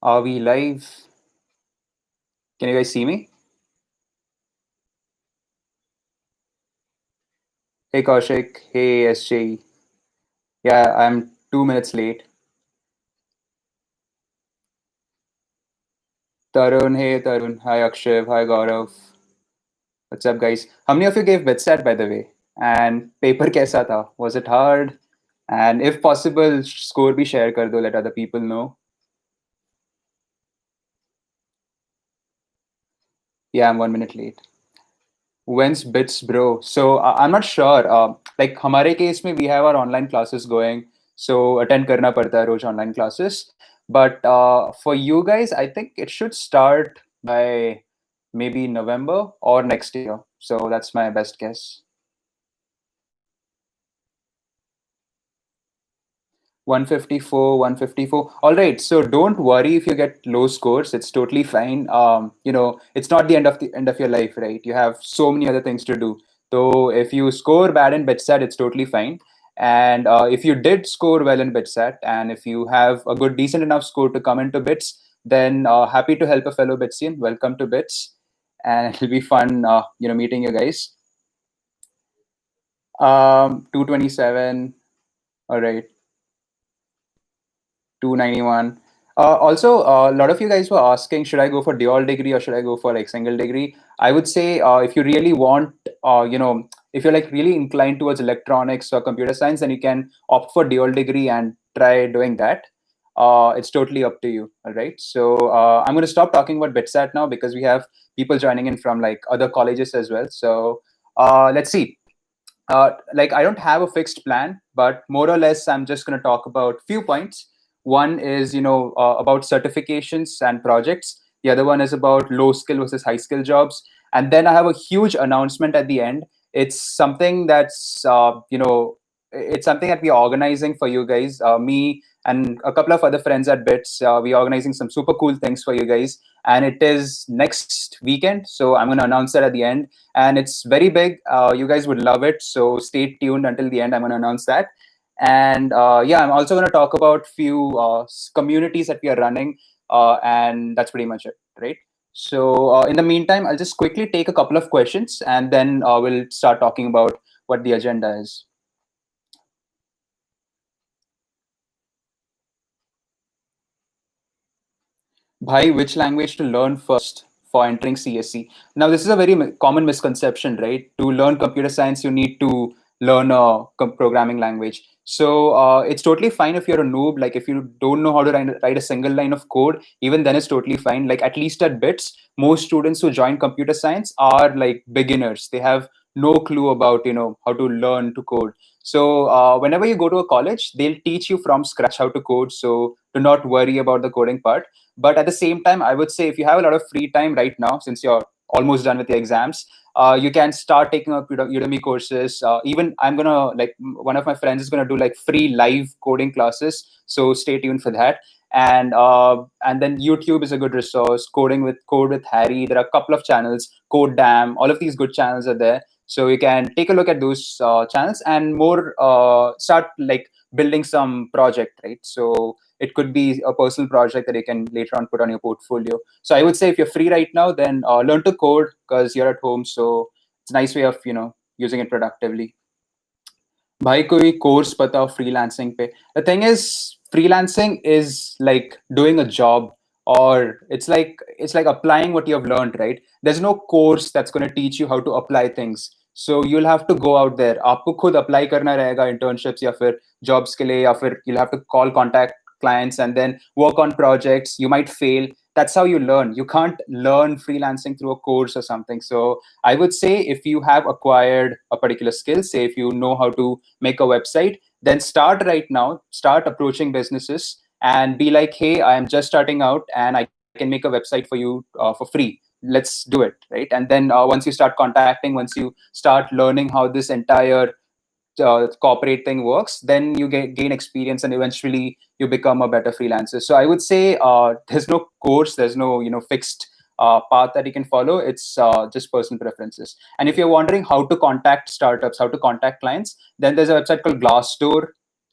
Are we live? Can you guys see me? Hey Kaushik. Hey SJ. Yeah, I'm 2 minutes late. Tarun. Hey Tarun. Hi Akshay. Hi Gaurav. What's up, guys? How many of you gave BitSat, by the way? And paper kaisa tha? Was it hard? And if possible, score bhi share kar do. Let other people know. Yeah, I'm 1 minute late. When's bits, bro? So I'm not sure. Like हमारे case में we have our online classes going, so attend करना पड़ता है रोज online classes. But for you guys, I think it should start by maybe November or next year. So that's my best guess. 154, 154. All right. So don't worry if you get low scores. It's totally fine. It's not the end of your life, right? You have so many other things to do. So if you score bad in BitSat, it's totally fine. And if you did score well in BitSat, and if you have a good, decent enough score to come into Bits, then happy to help a fellow Bitsian. Welcome to Bits, and it'll be fun, meeting you guys. 227. All right. 291. Also, a lot of you guys were asking, should I go for dual degree or should I go for like single degree? I would say if you really want, if you're like really inclined towards electronics or computer science, then you can opt for dual degree and try doing that. It's totally up to you. All right. So I'm going to stop talking about BitSat now because we have people joining in from like other colleges as well. So let's see. Like I don't have a fixed plan, but more or less, I'm just going to talk about few points. One is, about certifications and projects. The other one is about low skill versus high skill jobs. And then I have a huge announcement at the end. It's something that's, it's something that we're organizing for you guys. Me and a couple of other friends at Bits, we're organizing some super cool things for you guys. And it is next weekend. So I'm going to announce that at the end, and it's very big. You guys would love it, so stay tuned until the end. I'm going to announce that. And yeah, I'm also going to talk about few communities that we are running, and that's pretty much it, right? So in the meantime, I'll just quickly take a couple of questions, and then we'll start talking about what the agenda is. Bhai, which language to learn first for entering CSC? Now, this is a very common misconception, right? To learn computer science, you need to learn a programming language. So it's totally fine if you're a noob. Like if you don't know how to write a single line of code, even then it's totally fine. Like at least at Bits, most students who join computer science are like beginners. They have no clue about how to learn to code. So whenever you go to a college, they'll teach you from scratch how to code. So do not worry about the coding part. But at the same time, I would say if you have a lot of free time right now, since you're almost done with your exams, you can start taking up Udemy courses. Even I'm gonna like one of my friends is gonna do like free live coding classes. So stay tuned for that. And then YouTube is a good resource. Code with Harry. There are a couple of channels. Code Dam. All of these good channels are there. So you can take a look at those channels and more start like building some project, right? So it could be a personal project that you can later on put on your portfolio. So I would say if you're free right now, then learn to code because you're at home. So it's a nice way of using it productively. भाई कोई course पता हो freelancing पे? The thing is, freelancing is like doing a job, or it's like applying what you have learned, right? There's no course that's going to teach you how to apply things. So you'll have to go out there. आपको खुद apply करना रहेगा internships या फिर jobs के लिए, या फिर you'll have to call contact clients and then work on projects. You might fail. That's how you learn. You can't learn freelancing through a course or something. So I would say if you have acquired a particular skill, say if you know how to make a website, then start right now, start approaching businesses and be like, hey, I am just starting out and I can make a website for you for free. Let's do it, right? And then once you start contacting, once you start learning how this entire corporate thing works, then you gain experience and eventually you become a better freelancer. So I would say there's no course, there's no fixed path that you can follow. It's just personal preferences. And if you're wondering how to contact startups, how to contact clients, then there's a website called Glassdoor.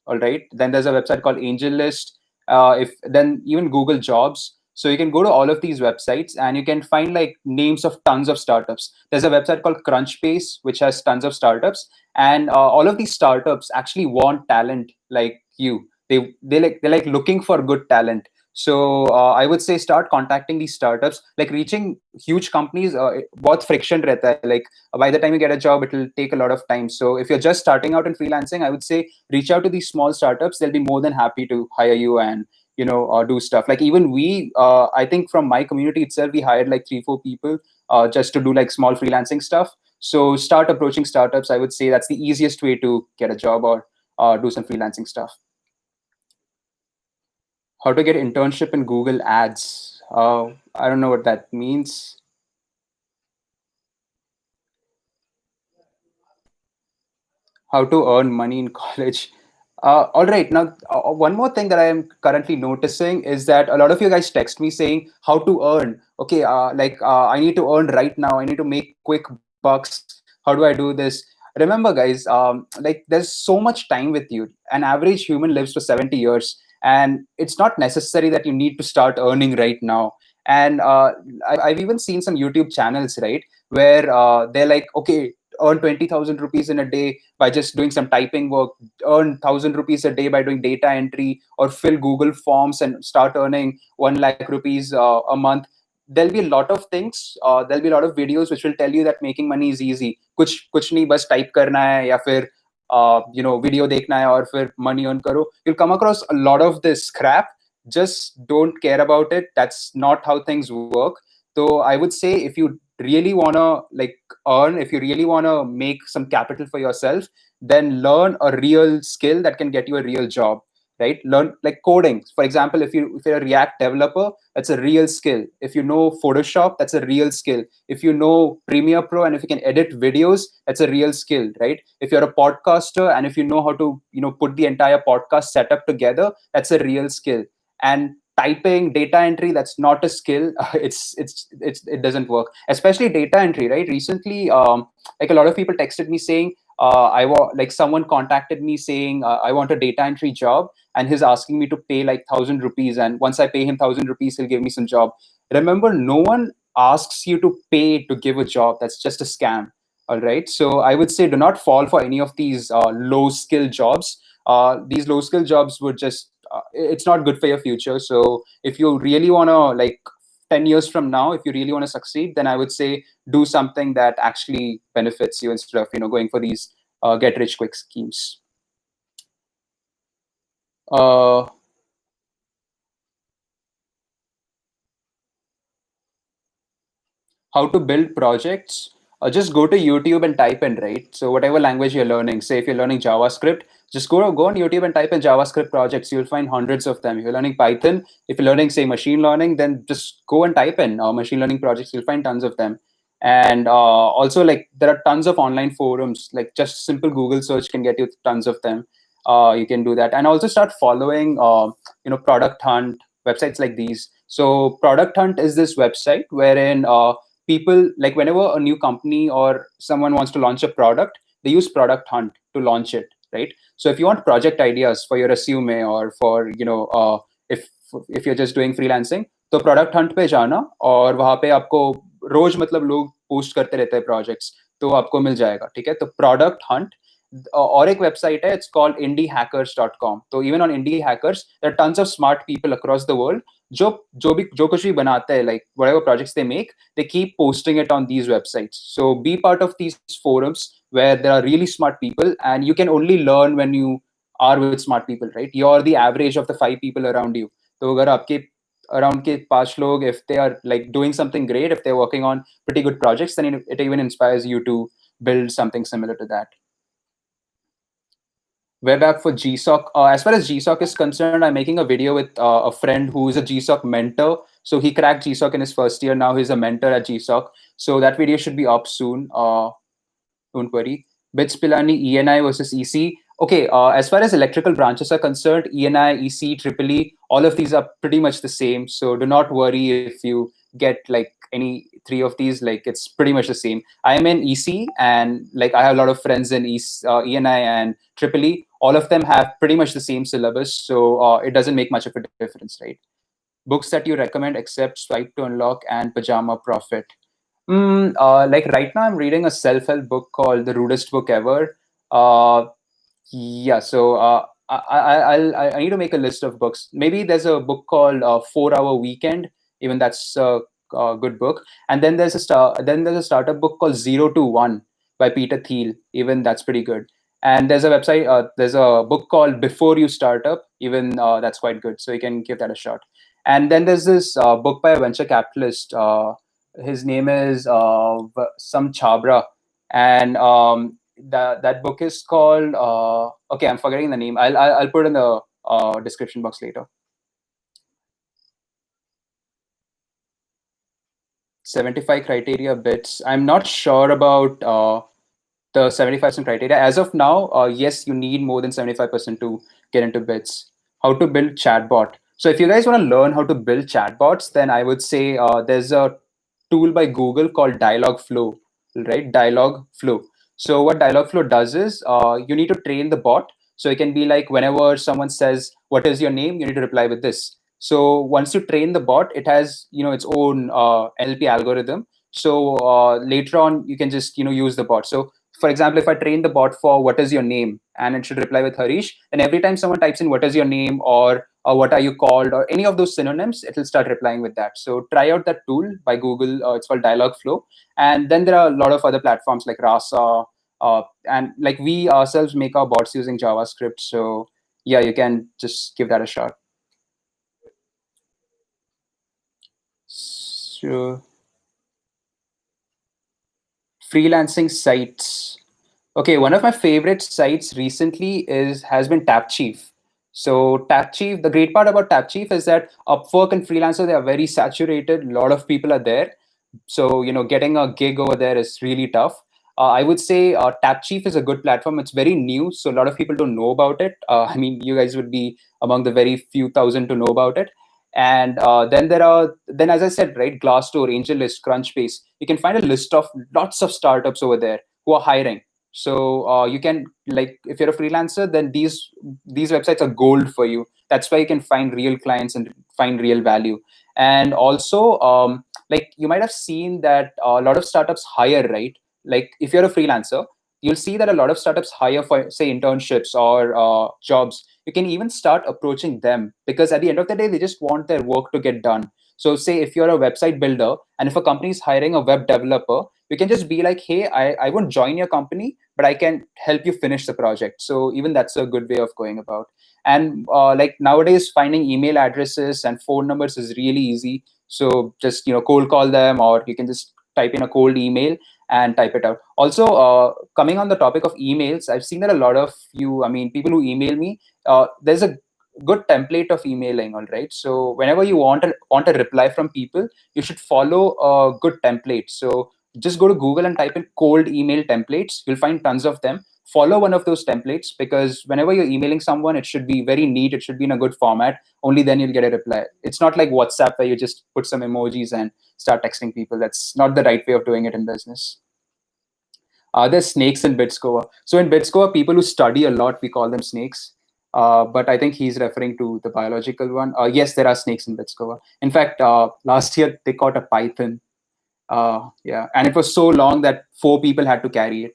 All right. Then there's a website called AngelList. If then even Google Jobs. So you can go to all of these websites and you can find like names of tons of startups. There's a website called Crunchbase, which has tons of startups, and all of these startups actually want talent like you. They're like looking for good talent. So I would say start contacting these startups. Like reaching huge companies, बहुत friction रहता है. Like by the time you get a job, it will take a lot of time. So if you're just starting out in freelancing, I would say reach out to these small startups. They'll be more than happy to hire you and do stuff. Like even we, I think from my community itself, we hired like 3 4 people just to do like small freelancing stuff. So start approaching startups. I would say that's the easiest way to get a job or do some freelancing stuff. How to get internship in Google Ads? I don't know what that means. How to earn money in college. All right, now one more thing that I am currently noticing is that a lot of you guys text me saying how to earn. Okay, I need to earn right now. I need to make quick bucks. How do I do this? Remember, guys, like there's so much time with you. An average human lives for 70 years, and it's not necessary that you need to start earning right now. And I've even seen some YouTube channels, right, where they're like, okay, earn 20,000 rupees in a day by just doing some typing work, earn 1,000 rupees a day by doing data entry, or fill Google forms and start earning 1 lakh rupees a month. There'll be a lot of things. There'll be a lot of videos which will tell you that making money is easy. कुछ नहीं बस type करना है या फिर video देखना है और फिर money earn करो. You'll come across a lot of this crap. Just don't care about it. That's not how things work. So I would say if you really want to like earn, if you really want to make some capital for yourself, then learn a real skill that can get you a real job, right? Learn like coding, for example. If you're a React developer, that's a real skill. If you know Photoshop, that's a real skill. If you know Premiere Pro and if you can edit videos, that's a real skill, right? If you're a podcaster and if you know how to put the entire podcast setup together, that's a real skill. And typing, data entry, that's not a skill. It doesn't work, especially data entry, right? Recently, like a lot of people texted me saying like someone contacted me saying I want a data entry job, and he's asking me to pay like 1,000 rupees, and once I pay him 1,000 rupees, he'll give me some job. Remember, no one asks you to pay to give a job. That's just a scam. All right, so I would say do not fall for any of these low skill jobs. These low skill jobs would just it's not good for your future. So if you really want to like 10 years from now, if you really want to succeed, then I would say do something that actually benefits you instead of going for these get rich quick schemes. uh, how to build projects, just go to YouTube and type in, right? So whatever language you're learning, say if you're learning JavaScript, just go on YouTube and type in JavaScript projects. You'll find hundreds of them. If you're learning Python, if you're learning say machine learning, then just go and type in machine learning projects. You'll find tons of them. And also, like, there are tons of online forums. Like just simple Google search can get you tons of them. You can do that, and also start following Product Hunt, websites like these. So Product Hunt is this website wherein people, like, whenever a new company or someone wants to launch a product, they use Product Hunt to launch it, right? So if you want project ideas for your resume or for if you're just doing freelancing, तो product Hunt पे जाना, और वहां पे आपको रोज मतलब लोग post करते रहते हैं प्रोजेक्ट्स, तो आपको मिल जाएगा, ठीक है? तो प्रोडक्ट हंट, और एक वेबसाइट है, इट्स कॉल्ड indiehackers.com. तो even on Indie Hackers there are tons of smart people across the world जो कुछ भी बनाते हैं, like whatever projects they make, they keep posting it on these websites. So be part of these forums where there are really smart people, and you can only learn when you are with smart people, right? You're the average of the 5 people around you. तो अगर आपके around के 5 लोग, if they are like doing something great, if they're working on pretty good projects, then it even inspires you to build something similar to that. Web app for GSOC. As far as GSOC is concerned, I'm making a video with a friend who is a GSOC mentor. So he cracked GSOC in his first year. Now he's a mentor at GSOC. So that video should be up soon. Don't worry. Bits Pilani, ENI versus EC. Okay, as far as electrical branches are concerned, ENI, EC, Triple E, all of these are pretty much the same. So do not worry if you get like any three of these, like it's pretty much the same. I'm in EC, and like I have a lot of friends in ENI and Triple E. All of them have pretty much the same syllabus. So it doesn't make much of a difference, right? Books that you recommend except Swipe to Unlock and Pajama Profit. Like right now, I'm reading a self-help book called The Rudest Book Ever. Uh, yeah, so I need to make a list of books. Maybe there's a book called 4 Hour Weekend. Even that's a good book. And then there's a startup book called 0 to 1 by Peter Thiel. Even that's pretty good. And there's a book called Before You Start Up. Even that's quite good. So you can give that a shot. And then there's this book by a venture capitalist. His name is some Chabra, and that book is called okay, I'm forgetting the name. I'll put it in the description box later. 75 criteria bits. I'm not sure about the 75% criteria as of now. Yes, you need more than 75% to get into bits. How to build chatbot. So if you guys want to learn how to build chatbots, then I would say there's a tool by Google called Dialogflow, right? Dialogflow. So what Dialogflow does is you need to train the bot. So it can be like whenever someone says, "What is your name?" you need to reply with this. So once you train the bot, it has its own NLP algorithm. So later on, you can just use the bot. So for example, if I train the bot for "What is your name?" and it should reply with Harish, then every time someone types in "What is your name?" or "What are you called?" or any of those synonyms, it will start replying with that. So try out that tool by Google. It's called Dialogflow. And then there are a lot of other platforms like Rasa, and like we ourselves make our bots using JavaScript. So yeah, you can just give that a shot. So freelancing sites. Okay, one of my favorite sites recently is has been TapChief. So TapChief, the great part about TapChief is that Upwork and Freelancer, they are very saturated. A lot of people are there. So getting a gig over there is really tough. I would say TapChief is a good platform. It's very new, so a lot of people don't know about it. I mean, you guys would be among the very few thousand to know about it. And then as I said, right, Glassdoor, AngelList, Crunchbase. You can find a list of lots of startups over there who are hiring. So you can, like, if you're a freelancer, then these websites are gold for you. That's why you can find real clients and find real value. And also, like, you might have seen that a lot of startups hire, right? Like if you're a freelancer, you'll see that a lot of startups hire for, say, internships or jobs. You can even start approaching them, because at the end of the day, they just want their work to get done. So say if you're a website builder and if a company is hiring a web developer, you can just be like, "Hey, I won't join your company, but I can help you finish the project." So even that's a good way of going about. And like nowadays, finding email addresses and phone numbers is really easy. So just cold call them, or you can just type in a cold email and type it out. Also, coming on the topic of emails, I've seen that a lot of you, I mean, people who email me, there's a good template of emailing, all right? So whenever you want a reply from people, you should follow a good template. So just go to Google and type in cold email templates. You'll find tons of them. Follow one of those templates, because whenever you're emailing someone, it should be very neat. It should be in a good format. Only then you'll get a reply. It's not like WhatsApp where you just put some emojis and start texting people. That's not the right way of doing it in business. There's snakes in Bitscoa. So in Bitscoa, people who study a lot, we call them snakes. But I think he's referring to the biological one. Yes, there are snakes in Bitscoa. In fact, last year they caught a python. Yeah, and it was so long that 4 people had to carry it.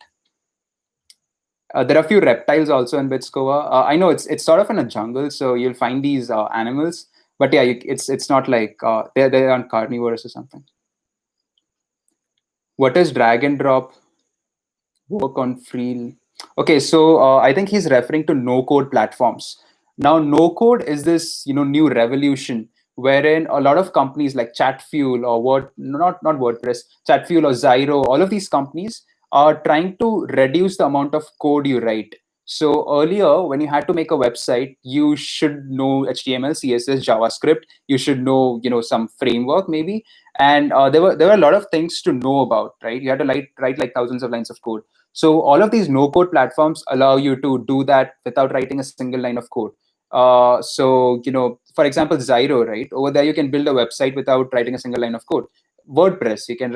There are a few reptiles also in Bitscoa. I know it's sort of in a jungle, so you'll find these animals. But yeah, it's not like they're on carnivores or something. What is drag and drop? Work on free. Okay, so I think he's referring to no code platforms. Now, no code is this new revolution wherein a lot of companies like Chatfuel or not WordPress, Chatfuel or Zyro, all of these companies are trying to reduce the amount of code you write. So earlier, when you had to make a website, you should know HTML, CSS, JavaScript. You should know some framework maybe, and there were a lot of things to know about, right? You had to write like thousands of lines of code. So all of these no-code platforms allow you to do that without writing a single line of code. So for example, Zyro, right? Over there, you can build a website without writing a single line of code. WordPress, you can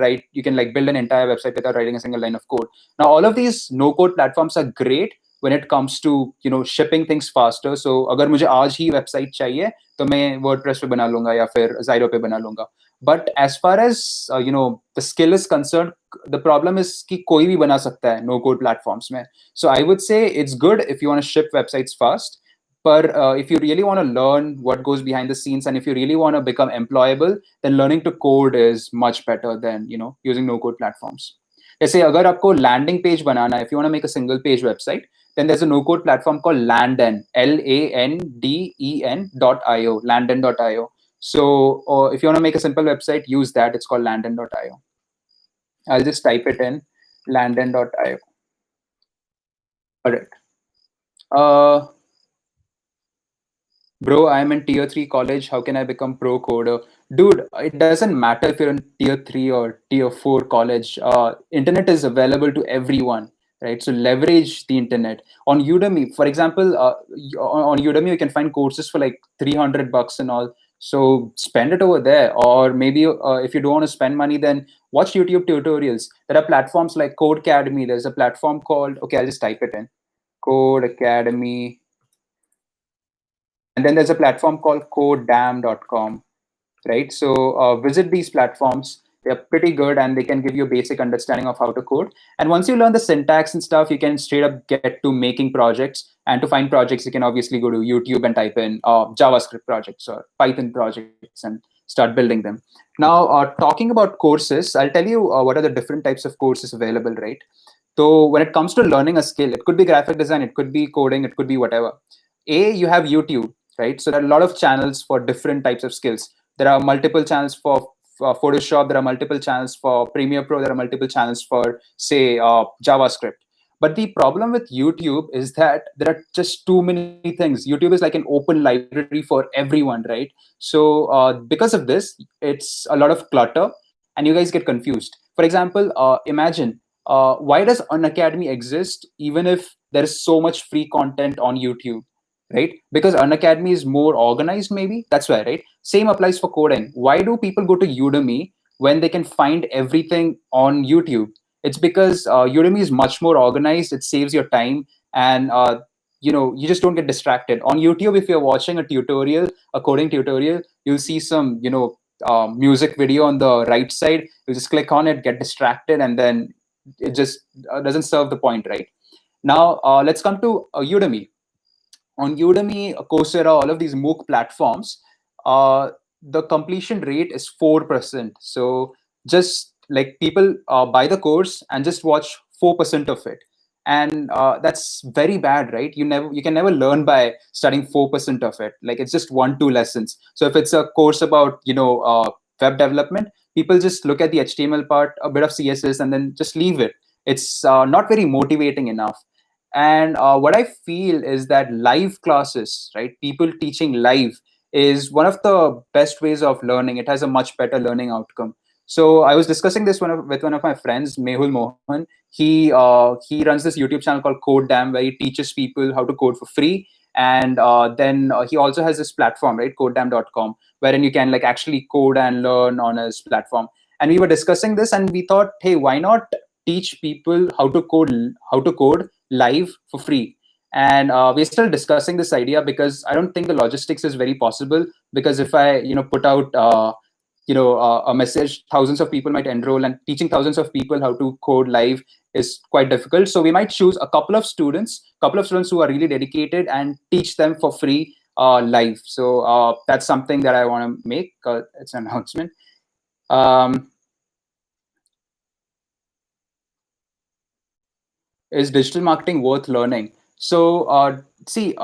like build an entire website without writing a single line of code. Now, all of these no-code platforms are great, when it comes to shipping things faster. So अगर मुझे आज ही website चाहिए तो मैं WordPress पे बना लूंगा या फिर Zyro पे बना लूंगा. But as far as the skill is concerned, the problem is कि कोई भी बना सकता है no code platforms में. So I would say it's good if you want to ship websites fast. But if you really want to learn what goes behind the scenes, and if you really want to become employable, then learning to code is much better than using no code platforms. जैसे अगर आपको landing page बनाना है, if you want to make a single page website, then there's a no code platform called Landen, LANDEN.io, Landen.io. So if you want to make a simple website, use that. It's called Landen.io. I'll just type it in, Landen.io. All right. Bro, I'm in tier 3 college. How can I become pro coder? Dude, it doesn't matter if you're in tier 3 or tier 4 college. Internet is available to everyone, right? So leverage the internet. On Udemy, for example, on Udemy, you can find courses for like $300 and all. So spend it over there. Or maybe if you don't want to spend money, then watch YouTube tutorials. There are platforms like Code Academy. There's a platform called, okay, I'll just type it in. Code Academy. And then there's a platform called codedam.com, right? So visit these platforms. They're pretty good and they can give you a basic understanding of how to code. And once you learn the syntax and stuff, you can straight up get to making projects. And to find projects, you can obviously go to YouTube and type in JavaScript projects or Python projects and start building them. Now, talking about courses, I'll tell you what are the different types of courses available, right? So when it comes to learning a skill, it could be graphic design, it could be coding, it could be whatever. You have YouTube, right? So there are a lot of channels for different types of skills. There are multiple channels for Photoshop. There are multiple channels for Premiere Pro. There are multiple channels for, say, JavaScript. But the problem with YouTube is that there are just too many things. YouTube is like an open library for everyone, right? So because of this, it's a lot of clutter, and you guys get confused. For example, imagine why does Unacademy exist even if there is so much free content on YouTube? Right? Because Unacademy is more organized, maybe. That's why, right? Same applies for coding. Why do people go to Udemy when they can find everything on YouTube? It's because Udemy is much more organized. It saves your time, and you just don't get distracted. On YouTube, if you're watching a tutorial, a coding tutorial, you'll see some music video on the right side. You just click on it, get distracted, and then it just doesn't serve the point, right? Now let's come to Udemy. On Udemy, Coursera, all of these MOOC platforms, the completion rate is 4%. So just like people buy the course and just watch 4% of it. And that's very bad, right? You can never learn by studying 4% of it. Like it's just 1-2 lessons. So if it's a course about web development, people just look at the HTML part, a bit of CSS, and then just leave it. It's not very motivating enough. And what I feel is that live classes, right? People teaching live is one of the best ways of learning. It has a much better learning outcome. So I was discussing this with one of my friends, Mehul Mohan. He runs this YouTube channel called Code Dam, where he teaches people how to code for free. And then he also has this platform, right? Codedam.com, wherein you can like actually code and learn on his platform. And we were discussing this, and we thought, hey, why not teach people how to code live for free? And we're still discussing this idea because I don't think the logistics is very possible. Because if I put out a message, thousands of people might enroll, and teaching thousands of people how to code live is quite difficult. So we might choose a couple of students who are really dedicated and teach them for free live. So that's something that I want to make. It's an announcement. Is digital marketing worth learning? So see,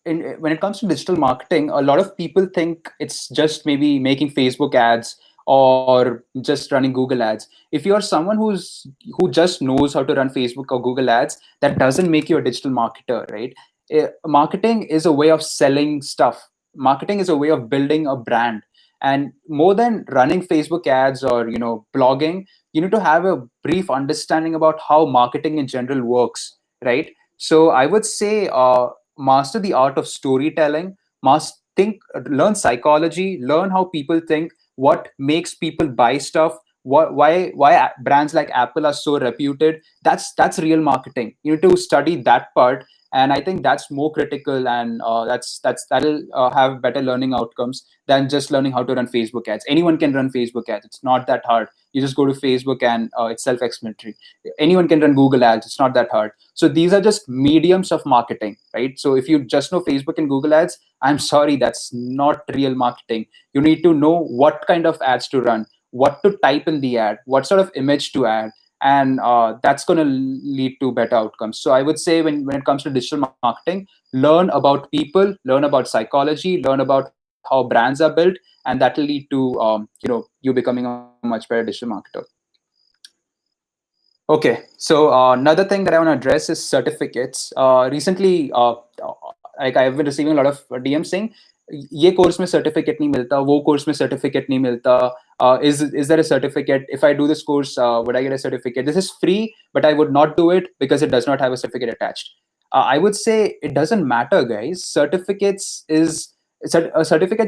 when it comes to digital marketing, a lot of people think it's just maybe making Facebook ads or just running Google ads. If you're someone who just knows how to run Facebook or Google ads, that doesn't make you a digital marketer, right? Marketing is a way of selling stuff. Marketing is a way of building a brand. And more than running Facebook ads or blogging, you need to have a brief understanding about how marketing in general works, right? So I would say master the art of storytelling, learn psychology, learn how people think, what makes people buy stuff, why brands like Apple are so reputed. That's real marketing. You need to study that part, and I think that's more critical, and that'll have better learning outcomes than just learning how to run Facebook ads. Anyone can run Facebook ads. It's not that hard. You just go to Facebook, and it's self-explanatory. Anyone can run Google ads. It's not that hard. So these are just mediums of marketing, right? So if you just know Facebook and Google ads, I'm sorry, that's not real marketing. You need to know what kind of ads to run, what to type in the ad, what sort of image to add, and that's going to lead to better outcomes. So I would say when it comes to digital marketing, learn about people, learn about psychology, learn about how brands are built, and that will lead to you becoming a much better digital marketer. Okay, so another thing that I want to address is certificates. Recently, like I've been receiving a lot of DMs saying, "ये course में certificate नहीं मिलता, वो course में certificate नहीं मिलता. Is there a certificate? If I do this course, would I get a certificate? This is free, but I would not do it because it does not have a certificate attached." I would say it doesn't matter, guys. A certificate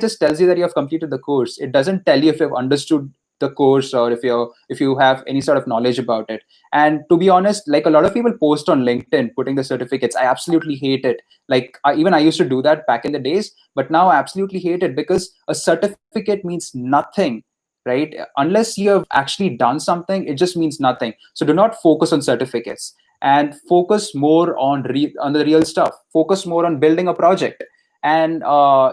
just tells you that you have completed the course. It doesn't tell you if you've understood the course or if you have any sort of knowledge about it. And to be honest, like a lot of people post on LinkedIn putting the certificates. I absolutely hate it. Like even I used to do that back in the days, but now I absolutely hate it because a certificate means nothing, right? Unless you have actually done something, it just means nothing. So do not focus on certificates and focus more on the real stuff. Focus more on building a project. And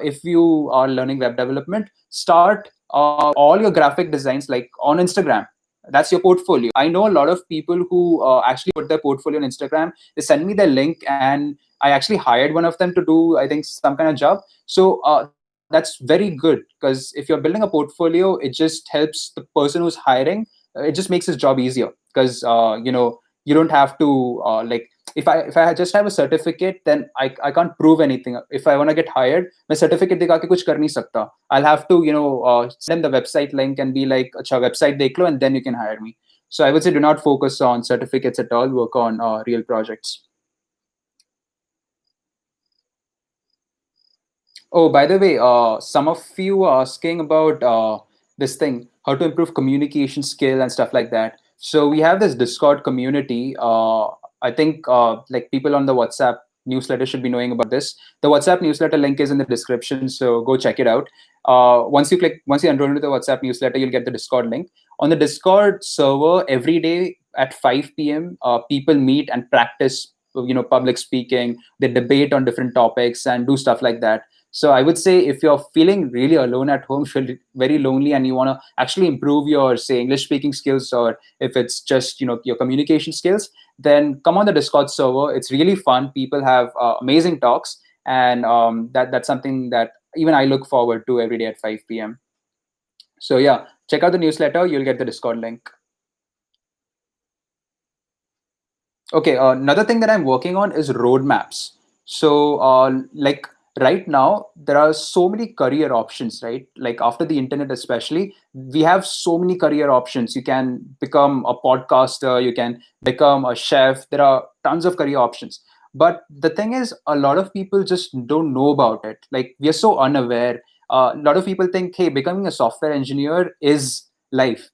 if you are learning web development, start all your graphic designs like on Instagram. That's your portfolio. I know a lot of people who actually put their portfolio on Instagram. They send me their link, and I actually hired one of them to do, I think, some kind of job. So that's very good, because if you're building a portfolio, it just helps the person who's hiring. It just makes his job easier, because you don't have to like, if I just have a certificate, then I can't prove anything. If I want to get hired, मैं certificate दिखा के कुछ कर नहीं सकता. I'll have to send them the website link and be like, अच्छा website देख लो, and then you can hire me. So I would say do not focus on certificates at all. Work on real projects. Oh, by the way, some of you are asking about this thing, how to improve communication skill and stuff like that. So we have this Discord community. I think like people on the WhatsApp newsletter should be knowing about this. The WhatsApp newsletter link is in the description, so go check it out. Once you enroll into the WhatsApp newsletter, you'll get the Discord link. On the Discord server, every day at 5 p.m., people meet and practice, public speaking. They debate on different topics and do stuff like that. So I would say if you're feeling really alone at home, feel very lonely, and you want to actually improve your, say, English speaking skills, or if it's just your communication skills, then come on the Discord server. It's really fun. People have amazing talks, and that's something that even I look forward to every day at 5 p.m. So yeah, check out the newsletter. You'll get the Discord link. Okay, another thing that I'm working on is roadmaps. So, like right now, there are so many career options, right? Like after the internet, especially, we have so many career options. You can become a podcaster, you can become a chef. There are tons of career options. But the thing is, a lot of people just don't know about it. Like we are so unaware. A lot of people think, hey, becoming a software engineer is life,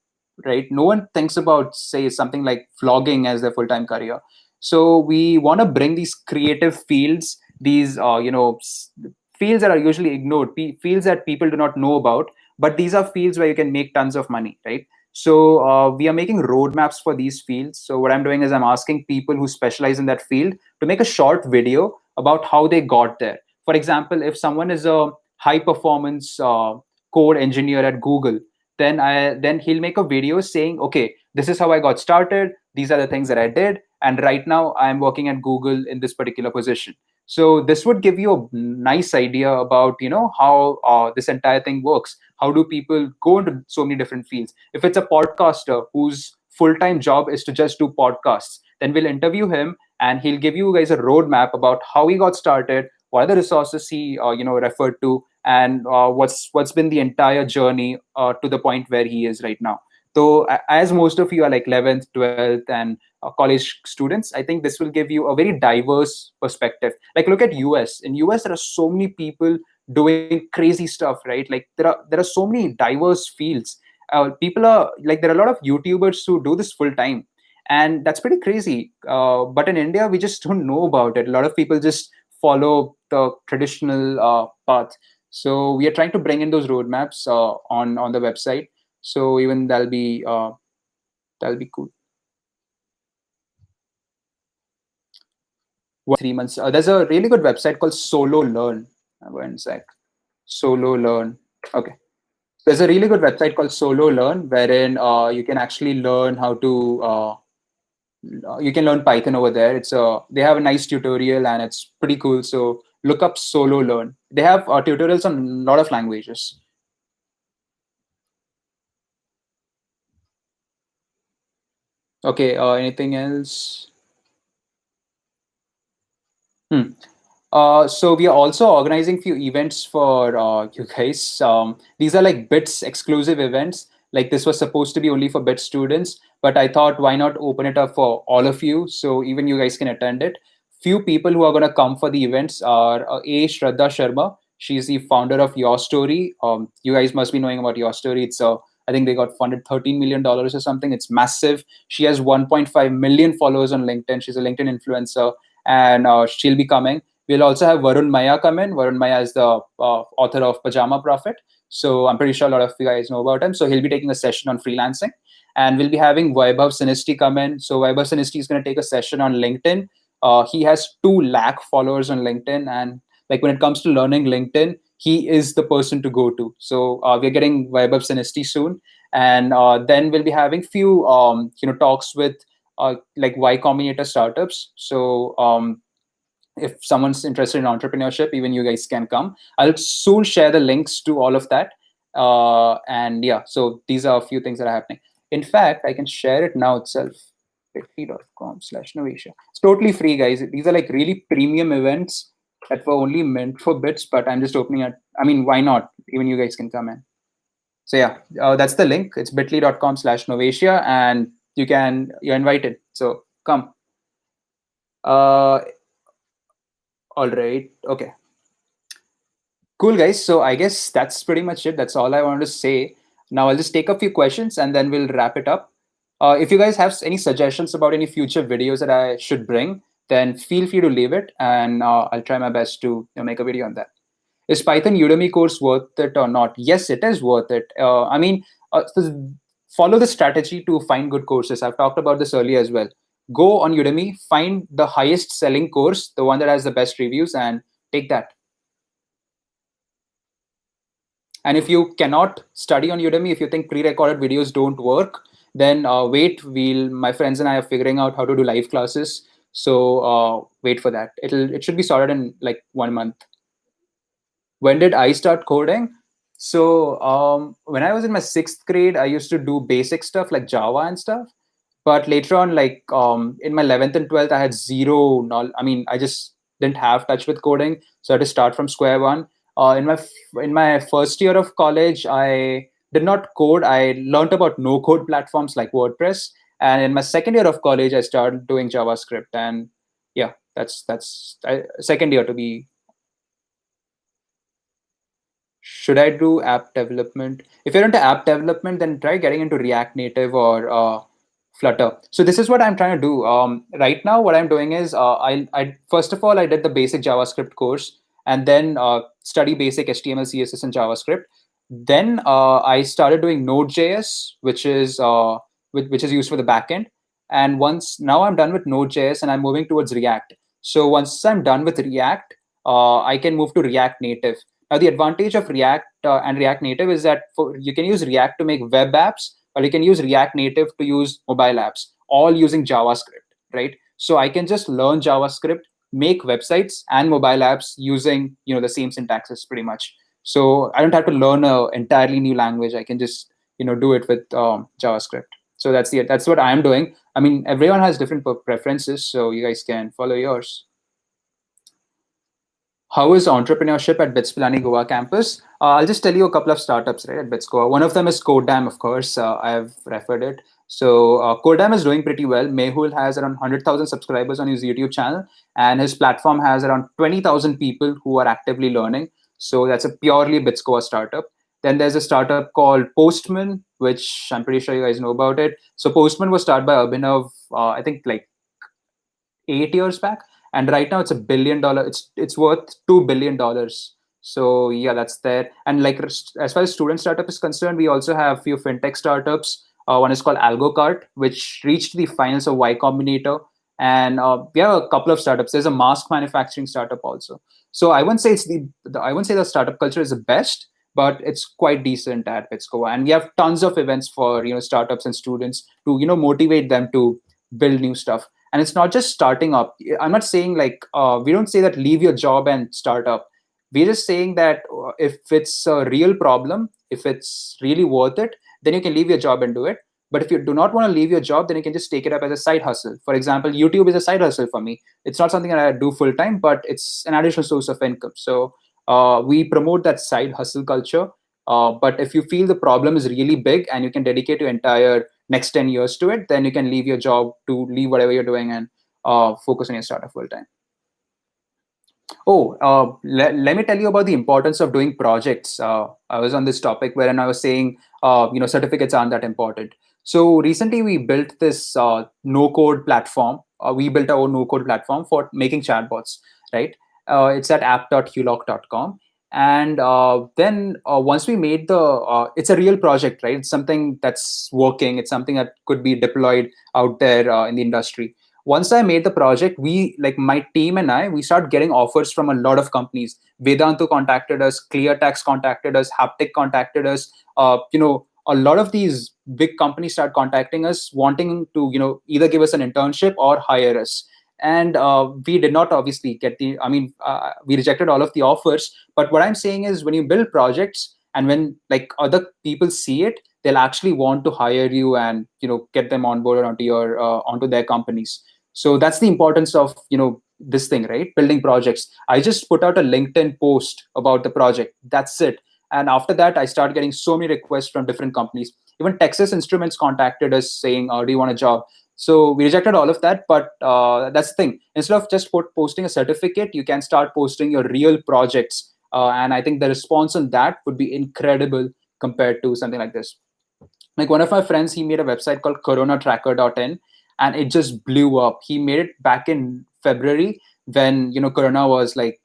right? No one thinks about, say, something like vlogging as their full-time career. So we want to bring these creative fields, these fields that are usually ignored, fields that people do not know about, but these are fields where you can make tons of money, right? So we are making roadmaps for these fields. So what I'm doing is I'm asking people who specialize in that field to make a short video about how they got there. For example, if someone is a high performance code engineer at Google, then he'll make a video saying, okay, this is how I got started, these are the things that I did, and right now I'm working at Google in this particular position. So this would give you a nice idea about how this entire thing works. How do people go into so many different fields? If it's a podcaster whose full-time job is to just do podcasts, then we'll interview him, and he'll give you guys a roadmap about how he got started, what are the resources he referred to, and what's been the entire journey to the point where he is right now. So as most of you are like 11th, 12th, and college students, I think this will give you a very diverse perspective. Like look at US. In US, there are so many people doing crazy stuff, right? Like there are so many diverse fields, People are like, there are a lot of YouTubers who do this full time, and that's pretty crazy. But in India, we just don't know about it. A lot of people just follow the traditional path. So we are trying to bring in those roadmaps on the website. So even that'll be cool. 3 months. There's a really good website called Solo Learn. One sec. Solo Learn. Okay. There's a really good website called Solo Learn, wherein you can actually learn how to you can learn Python over there. They have a nice tutorial and it's pretty cool. So look up Solo Learn. They have tutorials on a lot of languages. Okay. Anything else? Hmm. So we are also organizing few events for you guys. These are like BITS exclusive events. Like this was supposed to be only for BITS students, but I thought why not open it up for all of you, so even you guys can attend it. Few people who are going to come for the events are Shraddha Sharma. She's the founder of Your Story. You guys must be knowing about Your Story. I think they got funded $13 million or something. It's massive. She has 1.5 million followers on LinkedIn. She's a LinkedIn influencer, and she'll be coming. We'll also have Varun Maya come in. Varun Maya is the author of Pajama Profit. So I'm pretty sure a lot of you guys know about him. So he'll be taking a session on freelancing. And we'll be having Vaibhav Sinisti come in. So Vaibhav Sinisti is going to take a session on LinkedIn. He has 2 lakh followers on LinkedIn. And like when it comes to learning LinkedIn, he is the person to go to. So we're getting Vaibhav Sinisti soon. And then we'll be having few talks with like Y Combinator startups. So if someone's interested in entrepreneurship, even you guys can come. I'll soon share the links to all of that. And yeah, so these are a few things that are happening. In fact, I can share it now itself. bit.com/Novatia. It's totally free, guys. These are like really premium events that were only meant for bits, but I'm just opening it. I mean, why not? Even you guys can come in. So yeah, that's the link. It's bit.ly.com/Novatia, and you're invited. So come. Uh, all right. Okay. Cool, guys. So I guess that's pretty much it. That's all I wanted to say. Now I'll just take a few questions and then we'll wrap it up. If you guys have any suggestions about any future videos that I should bring, then feel free to leave it, and I'll try my best to make a video on that. Is Python Udemy course worth it or not? Yes, it is worth it. I mean, follow the strategy to find good courses. I've talked about this earlier as well. Go on Udemy, find the highest selling course, the one that has the best reviews, and take that. And if you cannot study on Udemy, if you think pre-recorded videos don't work, then wait. My friends and I are figuring out how to do live classes. So wait for that. It should be sorted in like 1 month. When did I start coding? So when I was in my 6th grade, I used to do basic stuff like Java and stuff. But later on, like in my 11th and 12th, I had zero knowledge. I mean, I just didn't have touch with coding, so I had to start from square one. In my first year of college, I did not code. I learned about no code platforms like WordPress, and in my second year of college, I started doing JavaScript. And yeah, that's second year to be. Should I do app development? If you're into app development, then try getting into React Native or Flutter. So this is what I'm trying to do. Right now, what I'm doing is I first of all I did the basic JavaScript course, and then study basic HTML, CSS, and JavaScript. Then I started doing Node.js, which is used for the backend. And once now I'm done with Node.js and I'm moving towards React. So once I'm done with React, I can move to React Native. Now, the advantage of React and React Native is that you can use React to make web apps, or you can use React Native to use mobile apps, all using JavaScript, right? So I can just learn JavaScript, make websites and mobile apps using the same syntaxes pretty much. So I don't have to learn an entirely new language. I can just do it with JavaScript. So that's what I'm doing. I mean, everyone has different preferences, so you guys can follow yours. How is entrepreneurship at BITS Pilani Goa campus? I'll just tell you a couple of startups right at BITS Goa. One of them is Codam, of course. I have referred it. So Codam is doing pretty well. Mehul has around 100,000 subscribers on his YouTube channel, and his platform has around 20,000 people who are actively learning. So that's a purely BITS Goa startup. Then there's a startup called Postman. which I'm pretty sure you guys know about it. So Postman was started by Abhinav, I think like 8 years back, and right now it's $1 billion. It's worth $2 billion. So yeah, that's there. And like as far as student startup is concerned, we also have few fintech startups. One is called AlgoCart, which reached the finals of Y Combinator, and we have a couple of startups. There's a mask manufacturing startup also. So I wouldn't say I wouldn't say the startup culture is the best, but it's quite decent at Pittsco. And we have tons of events for startups and students to motivate them to build new stuff. And it's not just starting up. I'm not saying like we don't say that leave your job and start up. We're just saying that if it's a real problem, if it's really worth it, then you can leave your job and do it. But if you do not want to leave your job, then you can just take it up as a side hustle. For example, YouTube is a side hustle for me. It's not something that I do full time, but it's an additional source of income. So we promote that side hustle culture. But if you feel the problem is really big and you can dedicate your entire next 10 years to it, then you can leave your job to leave whatever you're doing and focus on your startup full time. Oh, let me tell you about the importance of doing projects. I was on this topic wherein I was saying, certificates aren't that important. So recently we built this no-code platform. We built our own no-code platform for making chatbots, right? It's at app.hulock.com. And then once we made it's a real project, right? It's something that's working. It's something that could be deployed out there in the industry. Once I made the project, we like my team and we start getting offers from a lot of companies. Vedantu contacted us, ClearTax contacted us, Haptic contacted us. A lot of these big companies start contacting us, wanting to either give us an internship or hire us. And we did not obviously get we rejected all of the offers. But what I'm saying is, when you build projects and when like other people see it, they'll actually want to hire you and get them on board onto your onto their companies. So that's the importance of this thing, right? Building projects. I just put out a LinkedIn post about the project. That's it. And after that, I started getting so many requests from different companies. Even Texas Instruments contacted us saying, do you want a job? So we rejected all of that. But that's the thing. Instead of just posting a certificate, you can start posting your real projects. And I think the response on that would be incredible compared to something like this. Like one of my friends, he made a website called coronatracker.in, and it just blew up. He made it back in February when Corona was like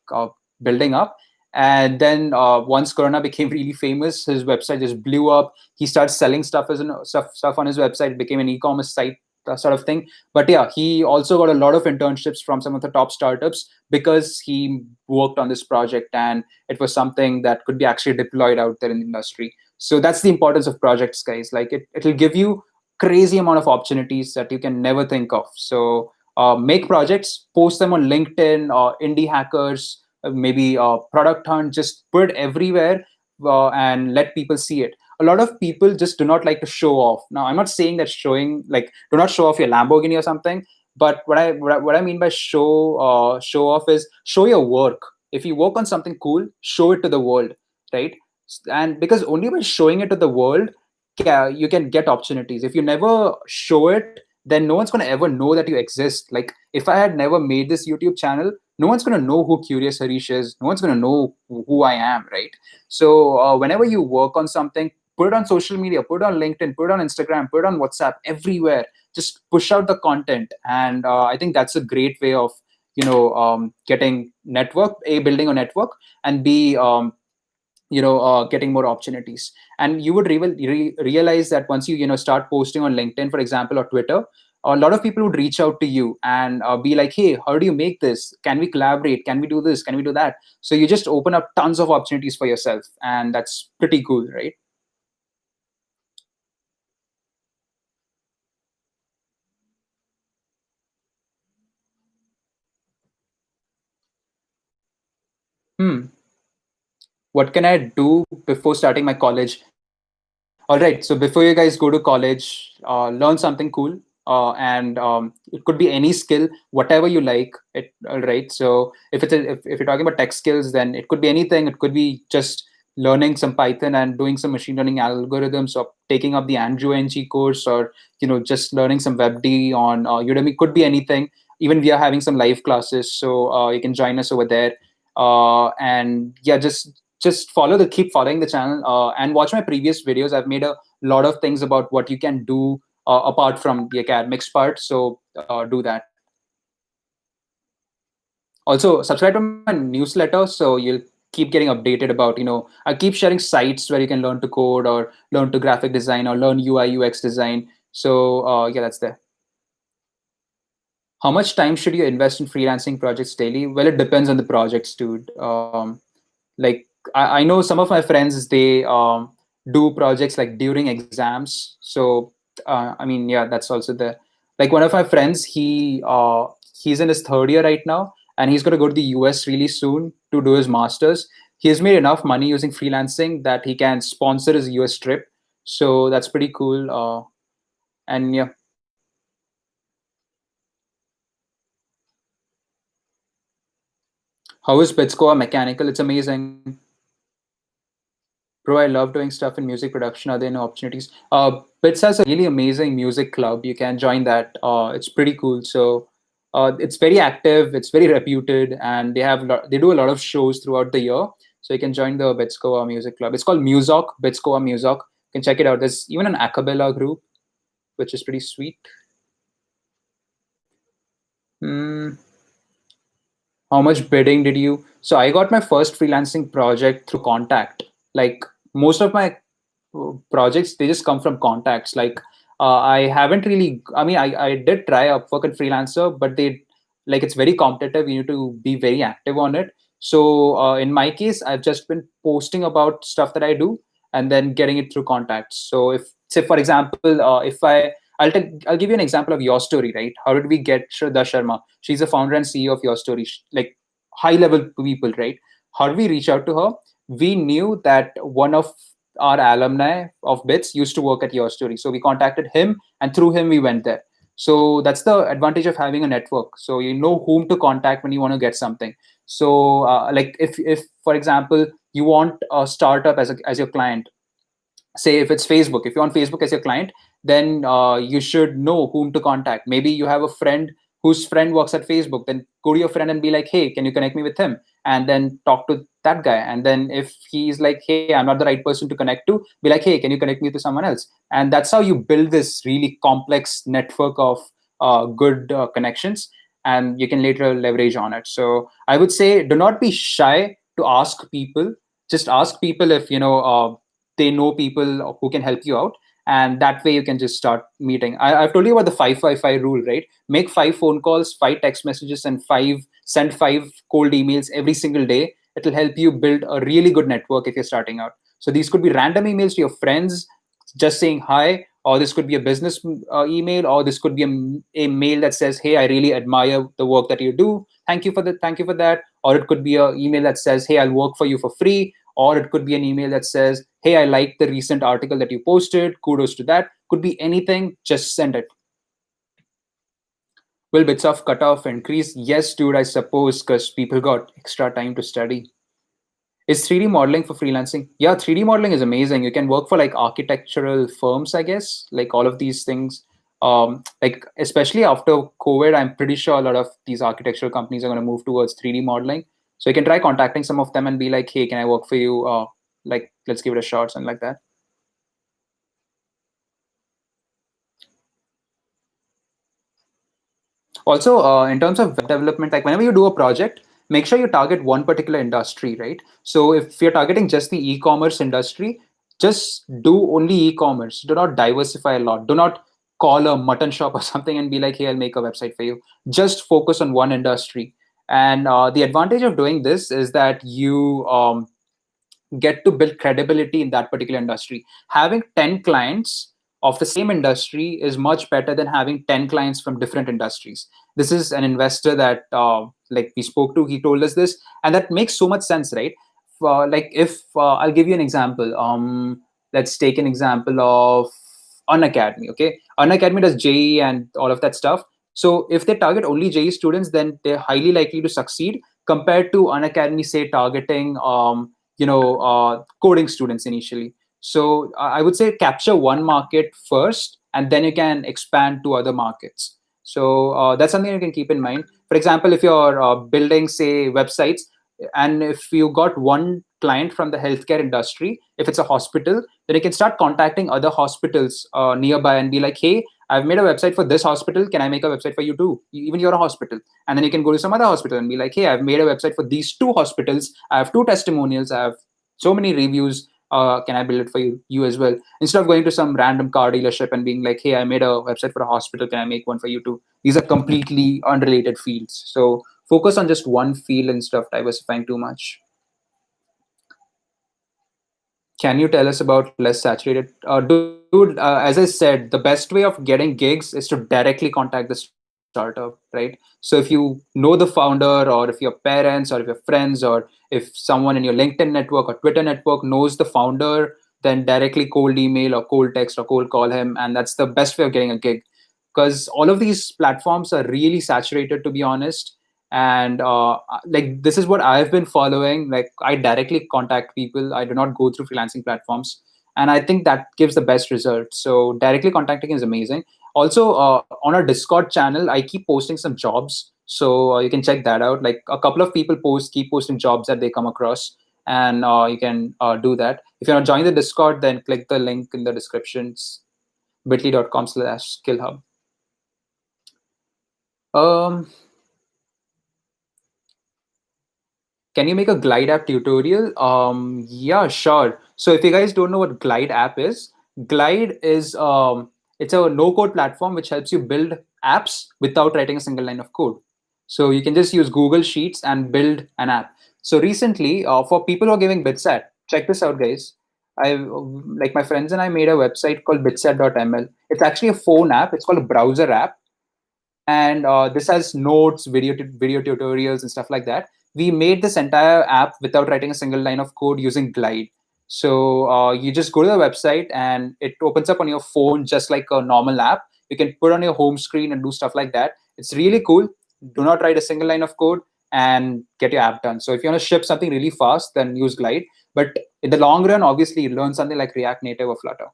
building up. And then once Corona became really famous, his website just blew up. He started selling stuff on his website. It became an e-commerce site sort of thing. But yeah, he also got a lot of internships from some of the top startups because he worked on this project, and it was something that could be actually deployed out there in the industry. So that's the importance of projects, guys. Like it'll give you crazy amount of opportunities that you can never think of. So make projects, post them on LinkedIn or Indie Hackers, maybe Product Hunt. Just put it everywhere and let people see it. A lot of people just do not like to show off. Now, I'm not saying that do not show off your Lamborghini or something. But what I mean by show off is show your work. If you work on something cool, show it to the world, right? And because only by showing it to the world, you can get opportunities. If you never show it, then no one's going to ever know that you exist. Like if I had never made this YouTube channel, no one's going to know who Curious Harish is. No one's going to know who I am, right? So whenever you work on something, put it on social media, put it on LinkedIn, put it on Instagram, put it on WhatsApp, everywhere. Just push out the content. And I think that's a great way of getting building a network, and getting more opportunities. And you would realize that once you start posting on LinkedIn, for example, or Twitter, a lot of people would reach out to you and be like, hey, how do you make this? Can we collaborate? Can we do this? Can we do that? So you just open up tons of opportunities for yourself, and that's pretty cool, right? Hmm. What can I do before starting my college? All right. So before you guys go to college, learn something cool. And it could be any skill, whatever you like. All right. So if you're talking about tech skills, then it could be anything. It could be just learning some Python and doing some machine learning algorithms, or taking up the Andrew NG course, or just learning some WebD on Udemy. Could be anything. Even we are having some live classes, so you can join us over there. And yeah, just keep following the channel and watch my previous videos. I've made a lot of things about what you can do apart from the academics part. So do that. Also, subscribe to my newsletter so you'll keep getting updated about, I keep sharing sites where you can learn to code or learn to graphic design or learn UI UX design. So yeah, that's there. How much time should you invest in freelancing projects daily? Well, it depends on the projects, dude. Like I know some of my friends, they do projects like during exams. So I mean, yeah, that's also there. Like one of my friends, he's in his third year right now, and he's going to go to the US really soon to do his masters. He has made enough money using freelancing that he can sponsor his US trip. So that's pretty cool. And yeah, how is Bitscoa mechanical? It's amazing. Bro, I love doing stuff in music production. Are there any opportunities? Bits has a really amazing music club. You can join that. It's pretty cool. So it's very active. It's very reputed, and they do a lot of shows throughout the year. So you can join the Bitscoa Music Club. It's called Musoc, Bitscoa Musoc. You can check it out. There's even an acapella group, which is pretty sweet. Hmm. How much bidding did you? So I got my first freelancing project through contact. Like most of my projects, they just come from contacts. Like I haven't really, I mean, I did try Upwork and Freelancer, but like it's very competitive. You need to be very active on it. So in my case, I've just been posting about stuff that I do and then getting it through contacts. So if, say for example, if I'll give you an example of Your Story, right? How did we get Shraddha Sharma? She's the founder and CEO of Your Story, like high level people, right? How did we reach out to her? We knew that one of our alumni of Bits used to work at Your Story. So we contacted him, and through him, we went there. So that's the advantage of having a network. So you know whom to contact when you want to get something. So like if for example, you want a startup as your client, say if it's Facebook, if you want Facebook as your client, then you should know whom to contact. Maybe you have a friend whose friend works at Facebook, then go to your friend and be like, hey, can you connect me with him? And then talk to that guy. And then if he's like, hey, I'm not the right person to connect to, be like, hey, can you connect me to someone else? And that's how you build this really complex network of good connections, and you can later leverage on it. So I would say, do not be shy to ask people. Just ask people if they know people who can help you out, and that way you can just start meeting. I've told you about the 555 rule, right? Make 5 phone calls, 5 text messages, and send 5 cold emails every single day. It'll help you build a really good network if you're starting out. So these could be random emails to your friends just saying hi, or this could be a business email, or this could be a mail that says, hey, I really admire the work that you do, thank you for that. Or it could be an email that says, hey, I'll work for you for free. Or it could be an email that says, hey, I like the recent article that you posted, kudos to that. Could be anything, just send it. Will bits of cutoff increase? Yes, dude, I suppose, because people got extra time to study. Is 3D modeling for freelancing? Yeah, 3D modeling is amazing. You can work for like architectural firms, I guess, like all of these things. Like especially after COVID, I'm pretty sure a lot of these architectural companies are going to move towards 3D modeling. So you can try contacting some of them and be like, hey, can I work for you? Like, let's give it a shot, something like that. Also, in terms of web development, like whenever you do a project, make sure you target one particular industry, right? So if you're targeting just the e-commerce industry, just do only e-commerce. Do not diversify a lot. Do not call a mutton shop or something and be like, hey, I'll make a website for you. Just focus on one industry. And the advantage of doing this is that you get to build credibility in that particular industry. Having 10 clients of the same industry is much better than having 10 clients from different industries. This is an investor that like we spoke to, he told us this, and that makes so much sense, right? Like if I'll give you an example. Let's take an example of Unacademy. Okay, Unacademy does JE and all of that stuff. So if they target only JE students, then they're highly likely to succeed compared to Unacademy, say, targeting coding students initially. So I would say capture one market first, and then you can expand to other markets. So that's something you can keep in mind. For example, if you're building, say, websites, And if you got one client from the healthcare industry, if it's a hospital, then you can start contacting other hospitals nearby and be like, hey, I've made a website for this hospital, can I make a website for you too? Even you're a hospital. And then you can go to some other hospital and be like, hey, I've made a website for these two hospitals, I have two testimonials, I have so many reviews, can I build it for you as well? Instead of going to some random car dealership and being like, hey, I made a website for a hospital, can I make one for you too? These are completely unrelated fields. So focus on just one field instead of diversifying too much. Can you tell us about less saturated? Dude, as I said, the best way of getting gigs is to directly contact the startup, right? So if you know the founder, or if your parents, or if your friends, or if someone in your LinkedIn network or Twitter network knows the founder, then directly cold email or cold text or cold call him. And that's the best way of getting a gig, because all of these platforms are really saturated, to be honest. And like, this is what I've been following. Like, I directly contact people, I do not go through freelancing platforms, and I think that gives the best results. So directly contacting is amazing. Also, on our Discord channel, I keep posting some jobs, so you can check that out. Like, a couple of people keep posting jobs that they come across, and you can do that. If you want to join the Discord, then click the link in the descriptions, bit.ly.com/skillhub. um Can you make a Glide app tutorial? Yeah, sure. So if you guys don't know what Glide app is, Glide is it's a no-code platform which helps you build apps without writing a single line of code. So you can just use Google Sheets and build an app. So recently, for people who are giving Bitsat, check this out, guys. I like my friends and I made a website called bitsat.ml. It's actually a phone app. It's called a browser app, and this has notes, video tutorials, and stuff like that. We made this entire app without writing a single line of code using Glide. So you just go to the website and it opens up on your phone just like a normal app. You can put on your home screen and do stuff like that. It's really cool. Do not write a single line of code and get your app done. So if you want to ship something really fast, then use Glide. But in the long run, obviously, you learn something like React Native or Flutter.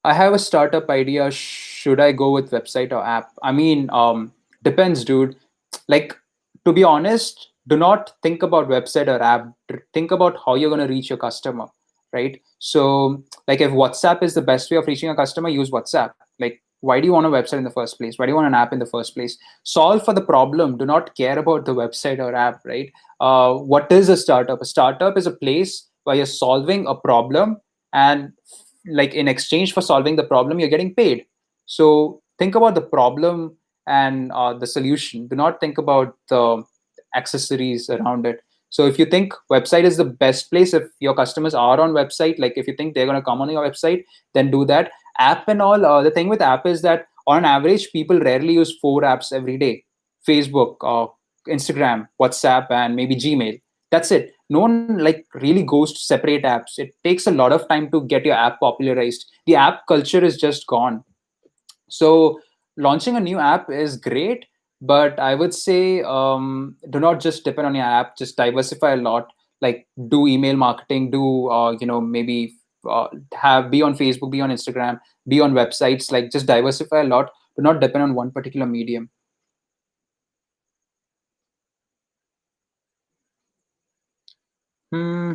I have a startup idea. Should I go with website or app? I mean, depends, dude. Like, to be honest, do not think about website or app. Think about how you're going to reach your customer, right? So, like, if WhatsApp is the best way of reaching a customer, use WhatsApp. Like, why do you want a website in the first place? Why do you want an app in the first place? Solve for the problem. Do not care about the website or app, right? What is a startup? A startup is a place where you're solving a problem, and like, in exchange for solving the problem, you're getting paid. So think about the problem and the solution. Do not think about the accessories around it. So if you think website is the best place, if your customers are on website, like if you think they're going to come on your website, then do that. App and all, the thing with app is that on average people rarely use 4 apps every day: Facebook, Instagram, WhatsApp, and maybe Gmail. That's it. No one like really goes to separate apps. It takes a lot of time to get your app popularized. The app culture is just gone. So launching a new app is great, but I would say, do not just depend on your app. Just diversify a lot. Like, do email marketing, do maybe be on Facebook, be on Instagram, be on websites. Like, just diversify a lot. Do not depend on one particular medium. Hmm.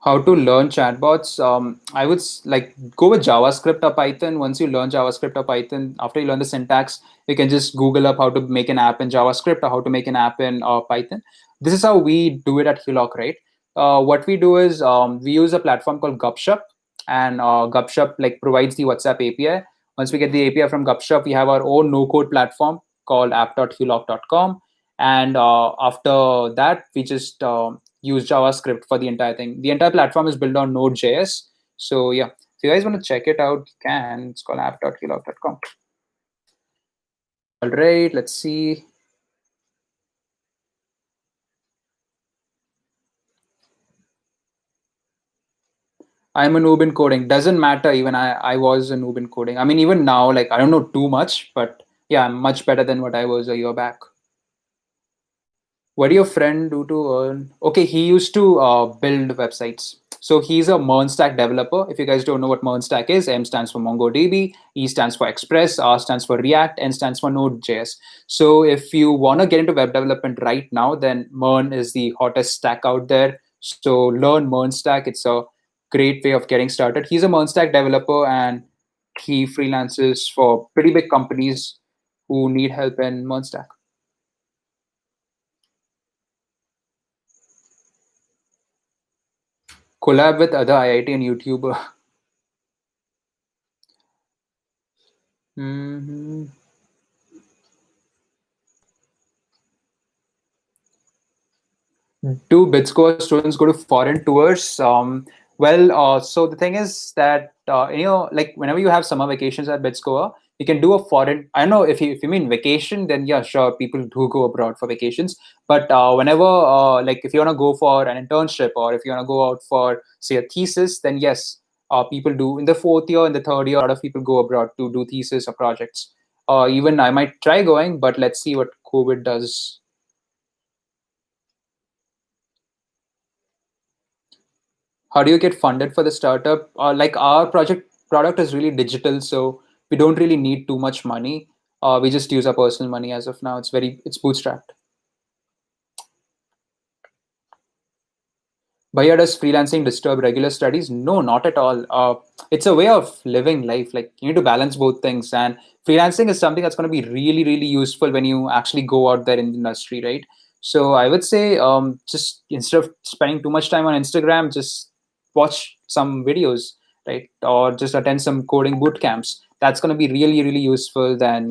How to learn chatbots? I would like, go with JavaScript or Python. Once you learn JavaScript or Python, after you learn the syntax, you can just Google up how to make an app in JavaScript or how to make an app in Python. This is how we do it at Hillock, right? What we do is, we use a platform called Gupshup, and Gupshup like provides the WhatsApp API. Once we get the API from Gupshup, we have our own no-code platform called app.hillock.com, and after that, we just use JavaScript for the entire thing. The entire platform is built on Node.js. So yeah, if you guys want to check it out, you can. It's called app.hillock.com. All right, let's see. I'm a noob in coding. Doesn't matter. Even I was a noob in coding. I mean, even now, like, I don't know too much, but yeah, I'm much better than what I was a year back. What do your friend do to earn? Okay, he used to build websites. So he's a MERN stack developer. If you guys don't know what MERN stack is, M stands for MongoDB, E stands for Express, R stands for React, N stands for Node.js. So if you want to get into web development right now, then MERN is the hottest stack out there. So learn MERN stack. It's a great way of getting started. He's a MERN stack developer and he freelances for pretty big companies who need help in MERN stack. Collab with other IIT and YouTuber. Mhm. Do BitScore students go to foreign tours? So the thing is that like whenever you have summer vacations at BitScore, you can do a foreign. I don't know if you mean vacation, then yeah, sure, people do go abroad for vacations. But whenever like if you want to go for an internship or if you want to go out for say a thesis, then yes, people do in the fourth year and the third year. A lot of people go abroad to do thesis or projects. Even I might try going, but let's see what COVID does. How do you get funded for the startup? Like our project product is really digital, so we don't really need too much money. We just use our personal money as of now. It's bootstrapped. Bhaiya, does freelancing disturb regular studies? No, not at all. It's a way of living life. Like you need to balance both things, and freelancing is something that's going to be really, really useful when you actually go out there in the industry, right? So I would say, just instead of spending too much time on Instagram, just watch some videos, right, or just attend some coding boot camps. That's going to be really, really useful than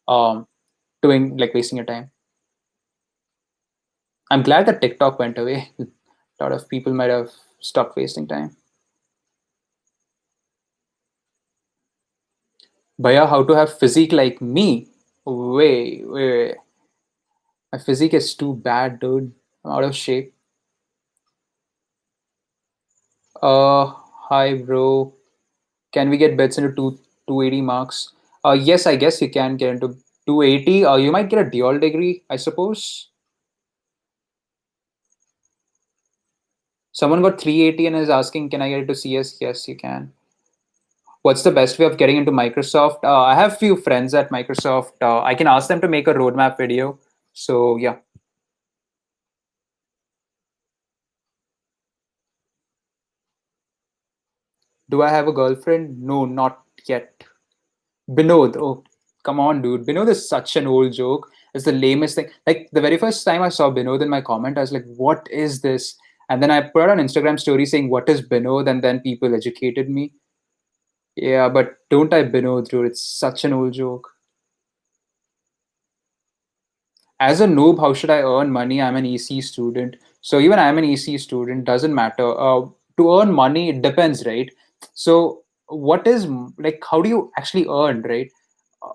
um, doing like wasting your time. I'm glad that TikTok went away. A lot of people might have stopped wasting time. Bhaiya, how to have physique like me? Wait. My physique is too bad, dude. I'm out of shape. Uh, Hi, bro. Can we get bets into 280 marks? Yes, I guess you can get into 280. You might get a dual degree, I suppose. Someone got 380 and is asking, can I get into CS? Yes, you can. What's the best way of getting into Microsoft? I have few friends at Microsoft. I can ask them to make a roadmap video. So yeah. Do I have a girlfriend? No, not yet. Binod. Oh, come on, dude. Binod is such an old joke. It's the lamest thing. Like the very first time I saw Binod in my comment, I was like, what is this? And then I put out an Instagram story saying, what is Binod? And then people educated me. Yeah, but don't type Binod, dude. It's such an old joke. As a noob, how should I earn money? I'm an EC student. So even I'm an EC student, doesn't matter. To earn money, it depends, right? So what is like, how do you actually earn, right?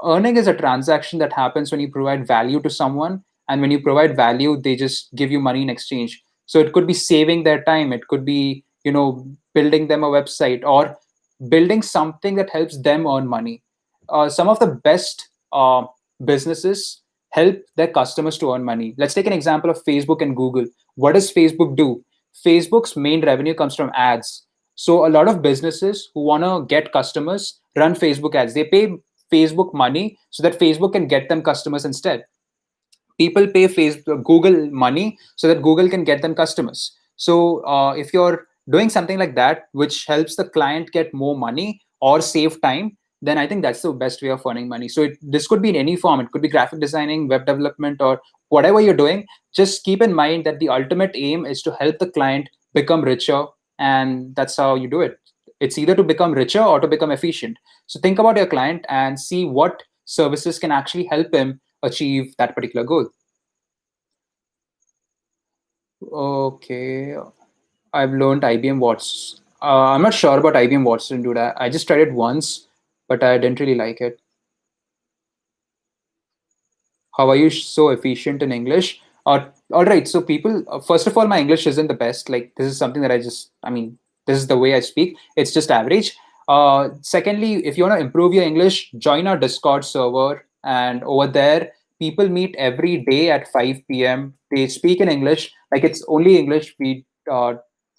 Earning is a transaction that happens when you provide value to someone, and when you provide value, they just give you money in exchange. So it could be saving their time, it could be building them a website or building something that helps them earn money. Some of the best businesses help their customers to earn money. Let's take an example of Facebook and Google. What does Facebook do? Facebook's main revenue comes from ads. So a lot of businesses who want to get customers run Facebook ads. They pay Facebook money so that Facebook can get them customers instead. People pay Facebook, Google money so that Google can get them customers. So if you're doing something like that, which helps the client get more money or save time, then I think that's the best way of earning money. So this could be in any form. It could be graphic designing, web development, or whatever you're doing. Just keep in mind that the ultimate aim is to help the client become richer, and that's how you do it. It's either to become richer or to become efficient. So think about your client and see what services can actually help him achieve that particular goal. Okay, I've learned IBM Watts. I'm not sure about IBM Watson, dude. I just tried it once, but I didn't really like it. How are you so efficient in English? All right. So people, first of all, my English isn't the best. Like this is something that I mean, this is the way I speak. It's just average. Secondly, if you want to improve your English, join our Discord server. And over there, people meet every day at 5 p.m. They speak in English. Like it's only English. We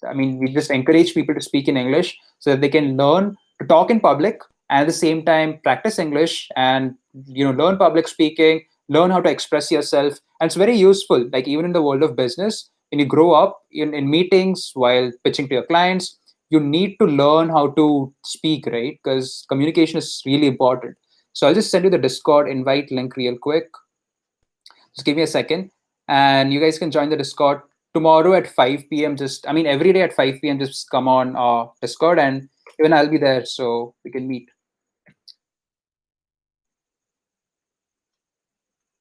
I mean, we just encourage people to speak in English so that they can learn to talk in public and at the same time practice English and learn public speaking, learn how to express yourself. And it's very useful. Like even in the world of business, when you grow up in meetings while pitching to your clients, you need to learn how to speak, right? Because communication is really important. So I'll just send you the Discord invite link real quick. Just give me a second, and you guys can join the Discord tomorrow at 5 p.m. Just, I mean, every day at 5 p.m. Just come on Discord, and even I'll be there so we can meet.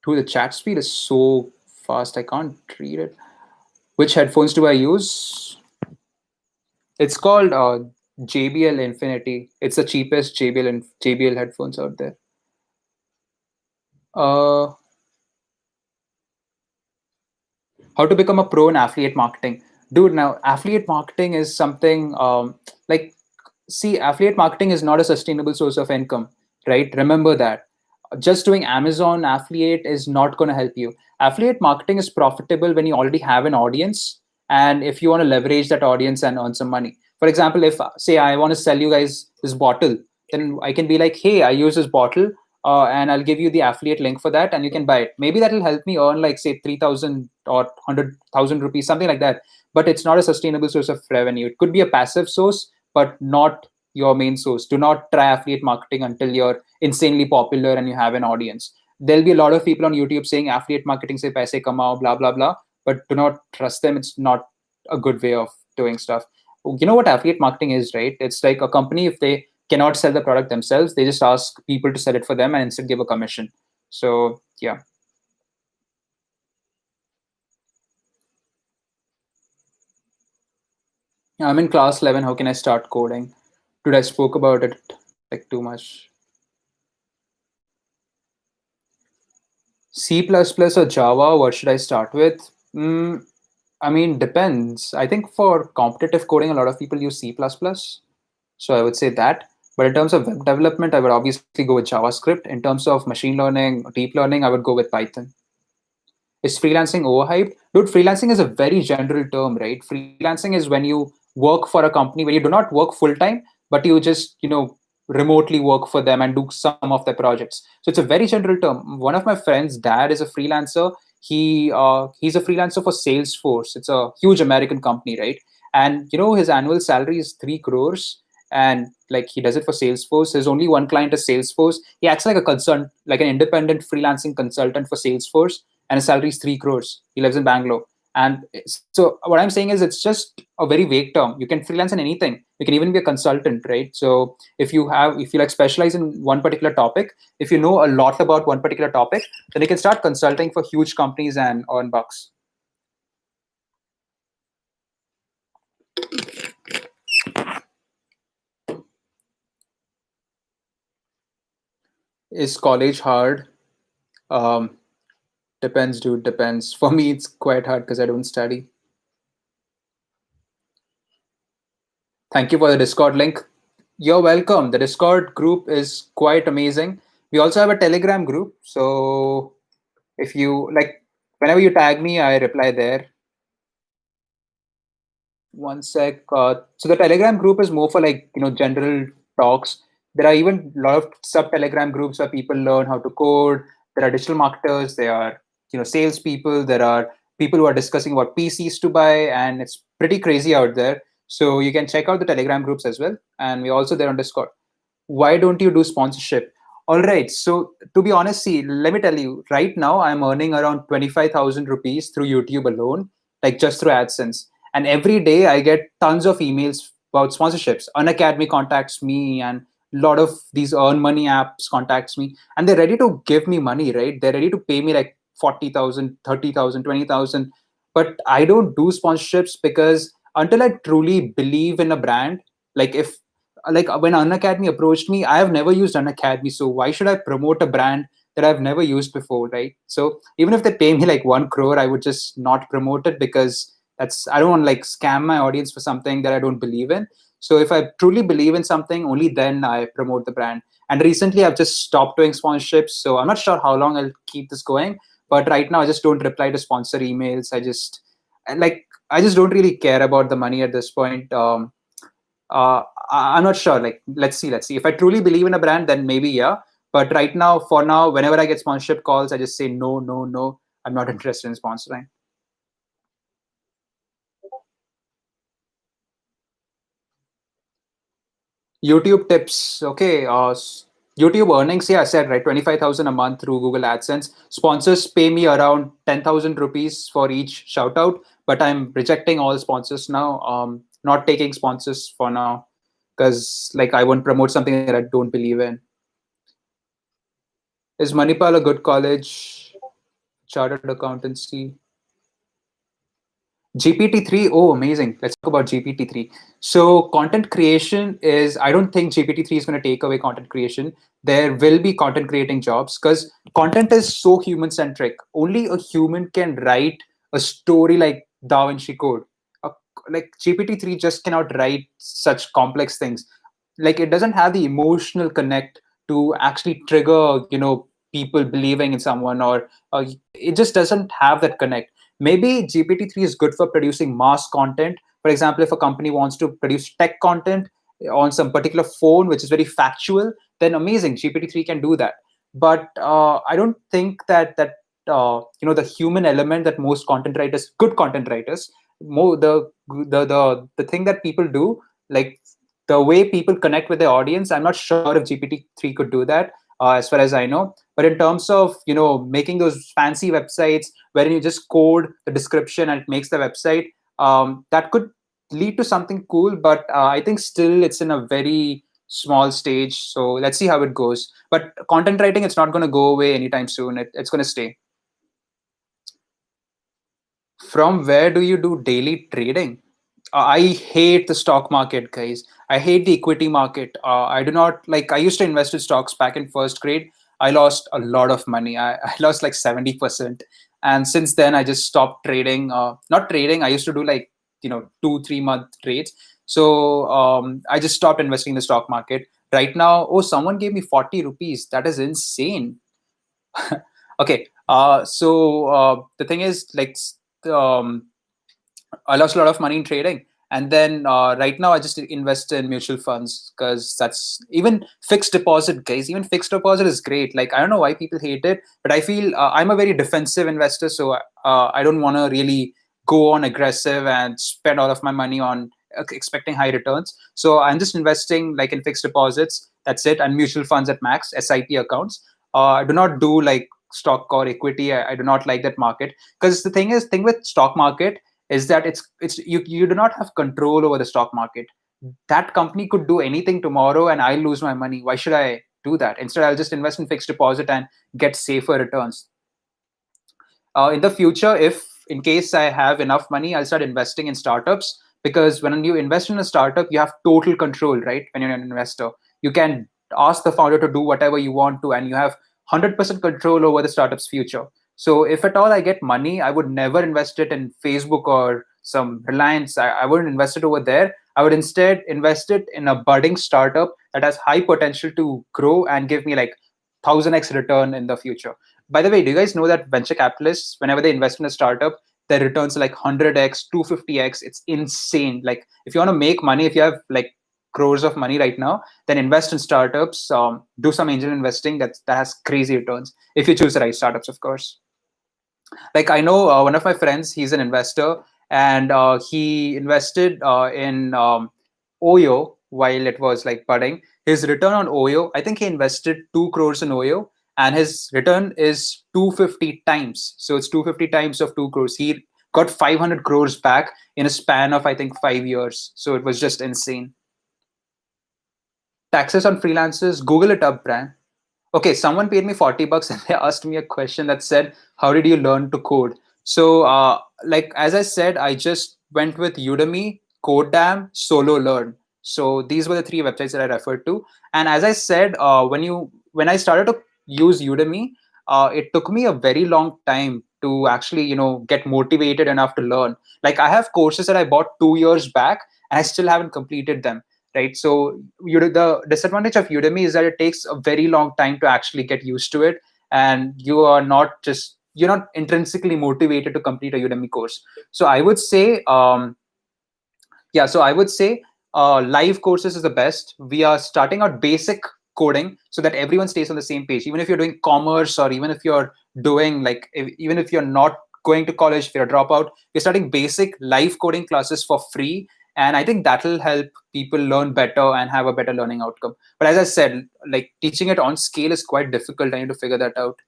Dude, the chat speed is so fast. I can't read it. Which headphones do I use? It's called JBL Infinity. It's the cheapest JBL headphones out there. Uh, how to become a pro in affiliate marketing, dude? Now, affiliate marketing is something like, see, affiliate marketing is not a sustainable source of income, right? Remember that. Just doing Amazon affiliate is not going to help you. Affiliate marketing is profitable when you already have an audience and if you want to leverage that audience and earn some money. For example, if say I want to sell you guys this bottle, then I can be like, hey, I use this bottle and I'll give you the affiliate link for that and you can buy it. Maybe that'll help me earn like say 3,000 or 100,000 rupees, something like that. But it's not a sustainable source of revenue. It could be a passive source, but not your main source. Do not try affiliate marketing until you're insanely popular and you have an audience. There'll be a lot of people on YouTube saying affiliate marketing se paise kamao, blah, blah, blah. But do not trust them. It's not a good way of doing stuff. You know what affiliate marketing is, right? It's like a company, if they cannot sell the product themselves, they just ask people to sell it for them and instead give a commission. So yeah. I'm in class 11. How can I start coding? Dude, I spoke about it like too much. C++ or Java, what should I start with? I mean, depends. I think for competitive coding, a lot of people use C++. So I would say that. But in terms of web development, I would obviously go with JavaScript. In terms of machine learning, deep learning, I would go with Python. Is freelancing overhyped? Dude, freelancing is a very general term, right? Freelancing is when you work for a company, when you do not work full time, but you just, remotely work for them and do some of their projects. So it's a very general term. One of my friends' dad is a freelancer. He's a freelancer for Salesforce. It's a huge American company, right? And his annual salary is 3 crores, and like he does it for Salesforce. His only one client is Salesforce. He acts like a consult, like an independent freelancing consultant for Salesforce, and his salary is 3 crores. He lives in Bangalore. And so what I'm saying is it's just a very vague term. You can freelance in anything. You can even be a consultant, right? So if you like specialize in one particular topic, if you know a lot about one particular topic, then you can start consulting for huge companies and earn bucks. Is college hard? Um, Depends, dude. Depends. For me, it's quite hard because I don't study. Thank you for the Discord link. You're welcome. The Discord group is quite amazing. We also have a Telegram group. So if you like, whenever you tag me, I reply there. One sec. So the Telegram group is more for like, general talks. There are even a lot of sub Telegram groups where people learn how to code. There are digital marketers. There are, salespeople. There are people who are discussing what PCs to buy, and it's pretty crazy out there. So you can check out the Telegram groups as well. And we're also there on Discord. Why don't you do sponsorship? All right. So to be honest, see, let me tell you, right now I'm earning around 25,000 rupees through YouTube alone, like just through AdSense. And every day I get tons of emails about sponsorships. Unacademy contacts me, and a lot of these earn money apps contacts me, and they're ready to give me money, right? They're ready to pay me like 40,000, 30,000, 20,000. But I don't do sponsorships because until I truly believe in a brand, like if like when Unacademy approached me, I have never used Unacademy, so why should I promote a brand that I've never used before, right? So even if they pay me like 1 crore, I would just not promote it because I don't want to like scam my audience for something that I don't believe in. So if I truly believe in something, only then I promote the brand. And recently I've just stopped doing sponsorships, so I'm not sure how long I'll keep this going. But right now I just don't reply to sponsor emails. I just like I just don't really care about the money at this point. I'm not sure. Like, let's see. If I truly believe in a brand, then maybe yeah. But right now, for now, whenever I get sponsorship calls, I just say no, no, no. I'm not interested in sponsoring. YouTube tips. Okay. YouTube earnings. Yeah, I said right. 25,000 a month through Google AdSense. Sponsors pay me around 10,000 rupees for each shout out. But I'm rejecting all sponsors now. Not taking sponsors for now because like I won't promote something that I don't believe in. Is Manipal a good college? Chartered accountancy. GPT-3, oh, amazing. Let's talk about GPT-3. So, content creation is, I don't think GPT-3 is going to take away content creation. There will be content creating jobs because content is so human centric. Only a human can write a story like Da Vinci Code. Uh, like GPT-3 just cannot write such complex things. Like, it doesn't have the emotional connect to actually trigger, people believing in someone, or it just doesn't have that connect. Maybe GPT-3 is good for producing mass content. For example, if a company wants to produce tech content on some particular phone, which is very factual, then amazing, GPT-3 can do that. But I don't think the human element that most content writers, good content writers, more the thing that people do, like the way people connect with their audience, I'm not sure if GPT-3 could do that, as far as I know. But in terms of making those fancy websites wherein you just code the description and it makes the website, that could lead to something cool. But I think still it's in a very small stage. So let's see how it goes. But content writing, it's not going to go away anytime soon. It's going to stay. From where do you do daily trading? I hate the stock market, guys. I hate the equity market. I do not like. I used to invest in stocks back in first grade. I lost a lot of money. I lost like 70%, and since then I just stopped trading. Not trading. I used to do like 2 3 month trades. So I just stopped investing in the stock market. Right now, oh, someone gave me 40 rupees. That is insane. Okay. So the thing is, like, um, I lost a lot of money in trading. And then right now, I just invest in mutual funds because that's even fixed deposit, guys. Even fixed deposit is great. Like, I don't know why people hate it, but I feel I'm a very defensive investor. So I don't want to really go on aggressive and spend all of my money on expecting high returns. So I'm just investing like in fixed deposits. That's it. And mutual funds at max, SIP accounts. I do not do like stock or equity. I do not like that market because thing with stock market is that you do not have control over the stock market. That company could do anything tomorrow and I'll lose my money. Why should I do that? Instead, I'll just invest in fixed deposit and get safer returns. In the future, if in case I have enough money, I'll start investing in startups, because when you invest in a startup, you have total control, right? When you're an investor, you can ask the founder to do whatever you want to, and you have 100% control over the startup's future. So if at all I get money, I would never invest it in Facebook or some Reliance. I wouldn't invest it over there. I would instead invest it in a budding startup that has high potential to grow and give me like 1000x return in the future. By the way, do you guys know that venture capitalists, whenever they invest in a startup, their returns are like 100x, 250x? It's insane. Like, if you want to make money, if you have like crores of money right now, then invest in startups. Do some angel investing that has crazy returns if you choose the right startups, of course. Like, I know one of my friends, he's an investor, and he invested in Oyo while it was like budding. His return on Oyo, I think he invested 2 crores in Oyo, and his return is 250 times. So it's 250 times of 2 crores. He got 500 crores back in a span of, I think, 5 years. So it was just insane. Taxes on freelancers, Google it up, Brian. Okay, someone paid me 40 bucks and they asked me a question that said, how did you learn to code? So like, as I said, I just went with Udemy, Codedam, Solo Learn. So these were the 3 websites that I referred to. And as I said, when I started to use Udemy, it took me a very long time to actually get motivated enough to learn. Like, I have courses that I bought 2 years back and I still haven't completed them, right? So the disadvantage of Udemy is that it takes a very long time to actually get used to it, and you are not just you're not intrinsically motivated to complete a Udemy course. So I would say, yeah, so I would say live courses is the best. We are starting out basic coding so that everyone stays on the same page. Even if you're doing commerce, or even if you're doing even if you're not going to college, if you're a dropout, we're starting basic live coding classes for free. And I think that'll help people learn better and have a better learning outcome. But as I said, like teaching it on scale is quite difficult. I need to figure that out.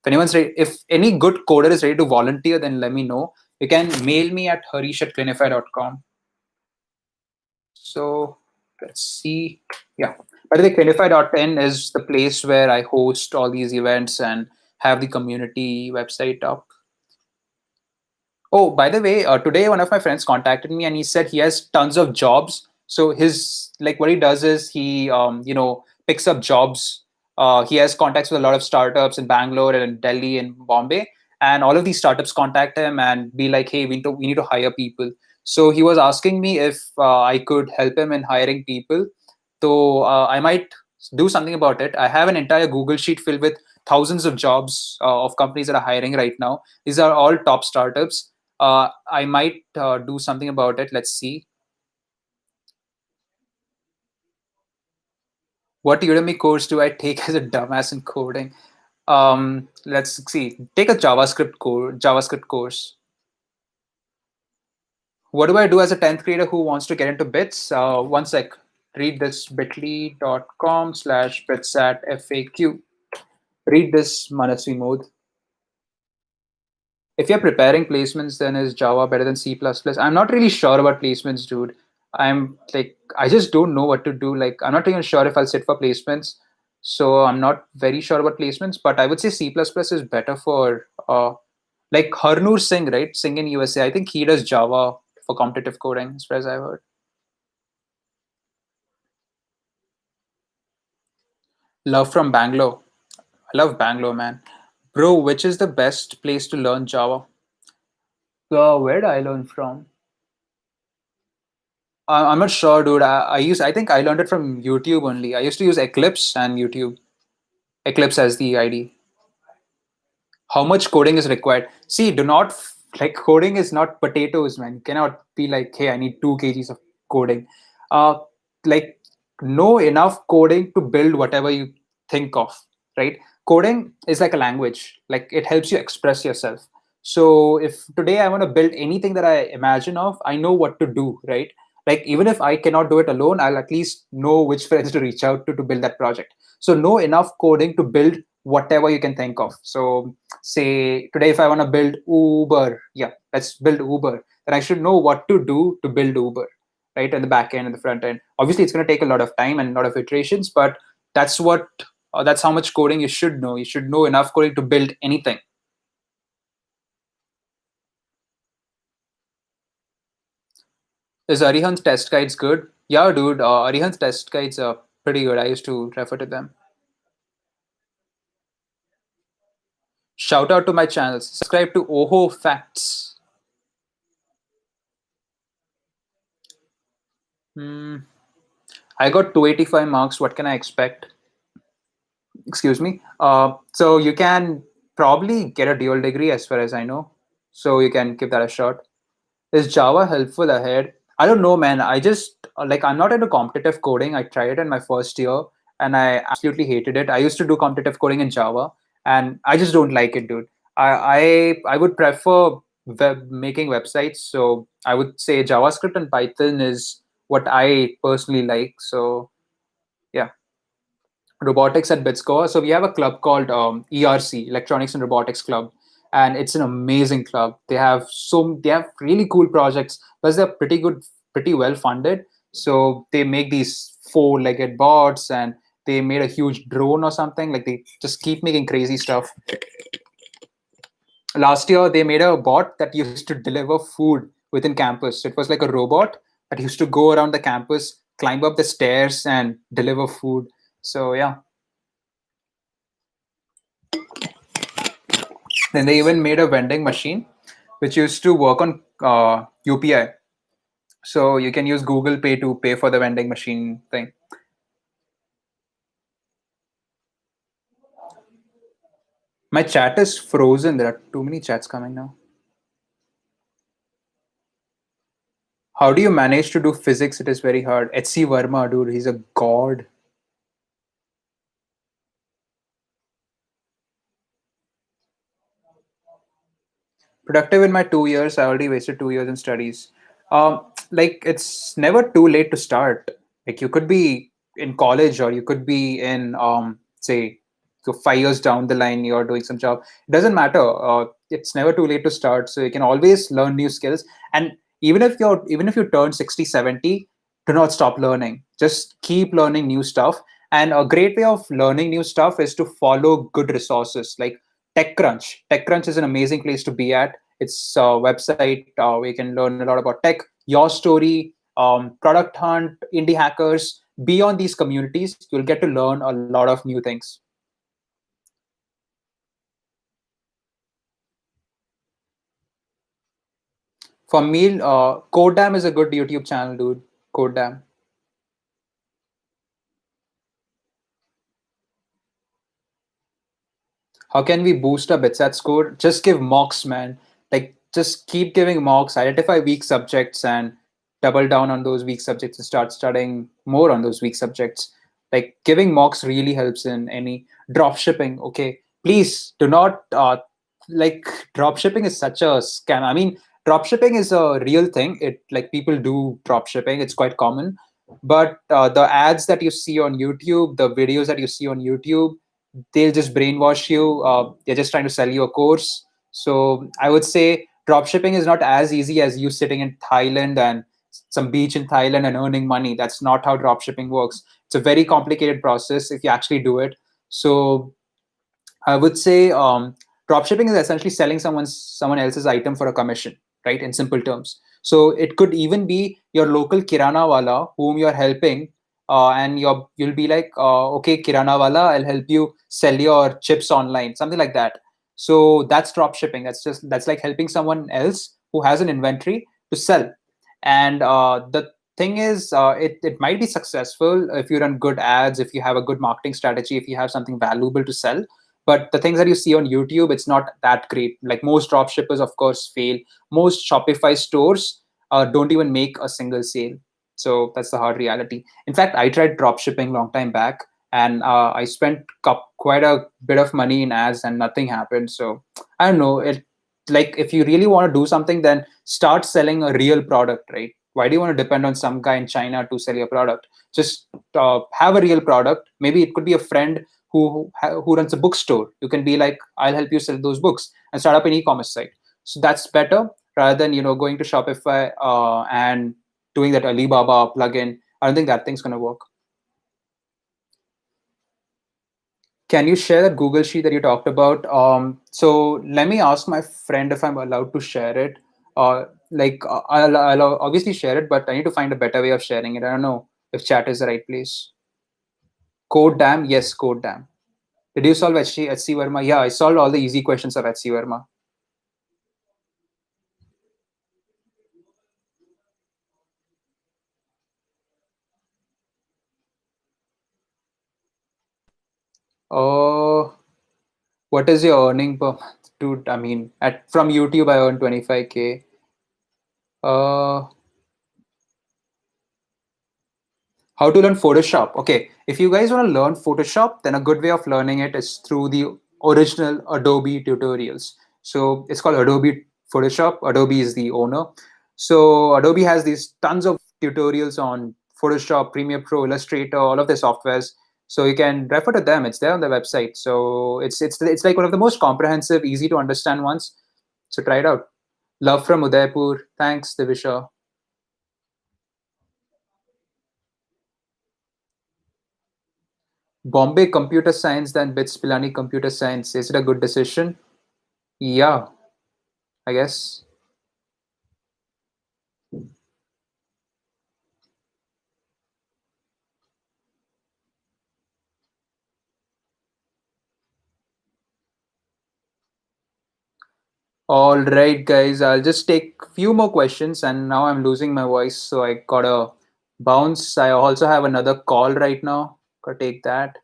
If any good coder is ready to volunteer, then let me know. You can mail me at harish@clinify.com. So let's see. Yeah. By the way, Clinify.in is the place where I host all these events and have the community website up. Oh, by the way, today one of my friends contacted me and he said he has tons of jobs. So his like what he does is he picks up jobs. He has contacts with a lot of startups in Bangalore and Delhi and Bombay, and all of these startups contact him and be like, "Hey, we need to hire people." So he was asking me if I could help him in hiring people. So I might do something about it. I have an entire Google sheet filled with thousands of jobs of companies that are hiring right now. These are all top startups. I might do something about it. Let's see. What Udemy course do I take as a dumbass in coding? Let's see. Take a JavaScript course. What do I do as a 10th grader who wants to get into bits? One sec. Read this bit.ly.com/bitsat FAQ. Read this Manasvi mode. If you're preparing placements, then is Java better than C++? I'm not really sure about placements, dude. I'm like, I just don't know what to do. Like, I'm not even sure if I'll sit for placements. So I'm not very sure about placements, but I would say C++ is better for, like Harnoor Singh, right? Singh in USA. I think he does Java for competitive coding, as far as I've heard. Love from Bangalore. I love Bangalore, man. Bro, which is the best place to learn Java? Where did I learn from? I'm not sure, dude. I think I learned it from YouTube only. I used to use Eclipse and YouTube. Eclipse as the ID. How much coding is required? See, do not like coding is not potatoes, man. You cannot be like, hey, I need 2 kgs of coding. Uh, like know enough coding to build whatever you think of, right? Coding is like a language. Like it helps you express yourself. So if today I want to build anything that I imagine of, I know what to do, right? Like even if I cannot do it alone, I'll at least know which friends to reach out to build that project. So know enough coding to build whatever you can think of. So say today if I want to build Uber, yeah, let's build Uber, then I should know what to do to build Uber, right? In the back end and the front end. Obviously it's going to take a lot of time and a lot of iterations, but that's how much coding you should know. You should know enough coding to build anything. Is Arihan's test guides good? Yeah, dude, Arihan's test guides are pretty good. I used to refer to them. Shout out to my channels. Subscribe to Oho Facts. Hmm. I got 285 marks. What can I expect? Excuse me. So you can probably get a dual degree as far as I know. So you can give that a shot. Is Java helpful ahead? I don't know, man. I just like I'm not into competitive coding. I tried it in my first year and I absolutely hated it. I used to do competitive coding in Java and I just don't like it, dude. I would prefer making websites. So I would say JavaScript and Python is what I personally like. So yeah. Robotics at Bitscore. So we have a club called ERC, Electronics and Robotics Club, and it's an amazing club. They have really cool projects, plus they're pretty good, pretty well funded. So they make these four-legged bots, and they made a huge drone or something. Like they just keep making crazy stuff. Last year, they made a bot that used to deliver food within campus. It was like a robot that used to go around the campus, climb up the stairs, and deliver food. So yeah. Then they even made a vending machine which used to work on UPI. So you can use Google Pay to pay for the vending machine thing. My chat is frozen. There are too many chats coming now. How do you manage to do physics? It is very hard. H.C. Verma, dude, he's a god. Productive in my 2 years. I already wasted 2 years in studies. Like it's never too late to start. Like you could be in college or you could be in say so 5 years down the line you're doing some job. It doesn't matter. It's never too late to start. So you can always learn new skills. And even if you turn 60, 70, do not stop learning. Just keep learning new stuff. And a great way of learning new stuff is to follow good resources like TechCrunch. TechCrunch is an amazing place to be at. It's a website where you can learn a lot about tech, your story, product hunt, indie hackers. Beyond these communities, you'll get to learn a lot of new things. For me, Codedam is a good YouTube channel, dude. Codedam. How can we boost our bitsat score? Just give mocks, man. Like, just keep giving mocks, identify weak subjects, and double down on those weak subjects and start studying more on those weak subjects. Like, giving mocks really helps in any drop shipping. Okay, please do not like drop shipping is such a scam. I mean, drop shipping is a real thing. It like people do drop shipping. It's quite common, but the ads that you see on YouTube, the videos that you see on YouTube, they'll just brainwash you. They're just trying to sell you a course. So I would say dropshipping is not as easy as you sitting in Thailand and some beach in Thailand and earning money. That's not how dropshipping works. It's a very complicated process if you actually do it. So I would say dropshipping is essentially selling someone else's item for a commission, right? In simple terms. So it could even be your local kirana wala whom you're helping, and you'll be like, okay, kirana wala, I'll help you sell your chips online, something like that. So that's dropshipping. That's like helping someone else who has an inventory to sell. And the thing is, it might be successful if you run good ads, if you have a good marketing strategy, if you have something valuable to sell, but the things that you see on YouTube, it's not that great. Like most drop shippers, of course, fail. Most Shopify stores don't even make a single sale. So that's the hard reality. In fact, I tried drop shipping long time back, and I spent quite a bit of money in ads, and nothing happened. So I don't know. It like if you really want to do something, then start selling a real product, right? Why do you want to depend on some guy in China to sell your product? Just have a real product. Maybe it could be a friend who runs a bookstore. You can be like, I'll help you sell those books and start up an e-commerce site. So that's better rather than going to Shopify and doing that Alibaba plugin. I don't think that thing's gonna work. Can you share that Google sheet that you talked about? So let me ask my friend if I'm allowed to share it. I'll obviously share it, but I need to find a better way of sharing it. I don't know if chat is the right place. Code Dam, yes, Code Dam. Did you solve HC Verma? Yeah, I solved all the easy questions of HC Verma. Oh, what is your earning per month, dude? I mean, at from YouTube, I earn 25K. Uh, How to learn Photoshop? Okay, if you guys want to learn Photoshop, then a good way of learning it is through the original Adobe tutorials. So it's called Adobe Photoshop. Adobe is the owner. So Adobe has these tons of tutorials on Photoshop, Premiere Pro, Illustrator, all of the softwares. So you can refer to them. It's there on the website. So it's like one of the most comprehensive, easy to understand ones. So try it out. Love from Udaipur. Thanks, Divisha. Bombay Computer Science, then BITS Pilani Computer Science. Is it a good decision? Yeah, I guess. All right, guys. I'll just take few more questions, and now I'm losing my voice, so I gotta bounce. I also have another call right now. Gotta take that.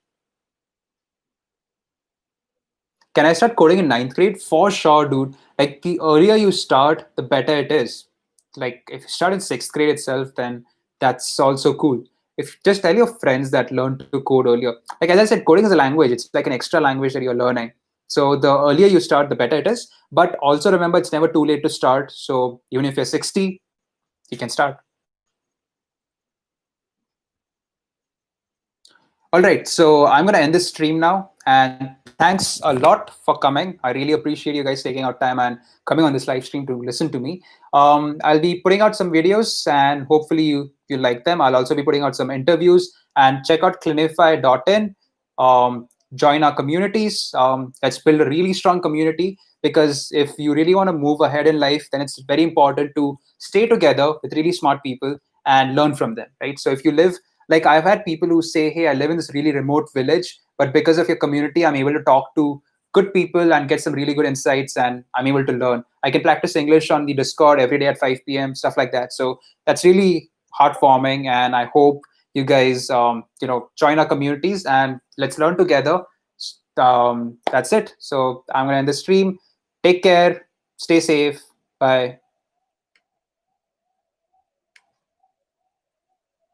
Can I start coding in ninth grade? For sure, dude. Like the earlier you start, the better it is. Like if you start in sixth grade itself, then that's also cool. If just tell your friends that learn to code earlier. Like as I said, coding is a language. It's like an extra language that you're learning. So the earlier you start, the better it is. But also remember, it's never too late to start. So even if you're 60, you can start. All right, so I'm going to end this stream now. And thanks a lot for coming. I really appreciate you guys taking out time and coming on this live stream to listen to me. I'll be putting out some videos and hopefully you like them. I'll also be putting out some interviews and check out clinify.in. Join our communities. Let's build a really strong community because if you really want to move ahead in life, then it's very important to stay together with really smart people and learn from them, right? So if you live like I've had people who say, hey, I live in this really remote village, but because of your community, I'm able to talk to good people and get some really good insights and I'm able to learn. I can practice English on the Discord every day at 5 p.m., stuff like that. So that's really heartwarming. And I hope you guys, join our communities and let's learn together. That's it. So I'm going to end the stream. Take care. Stay safe. Bye.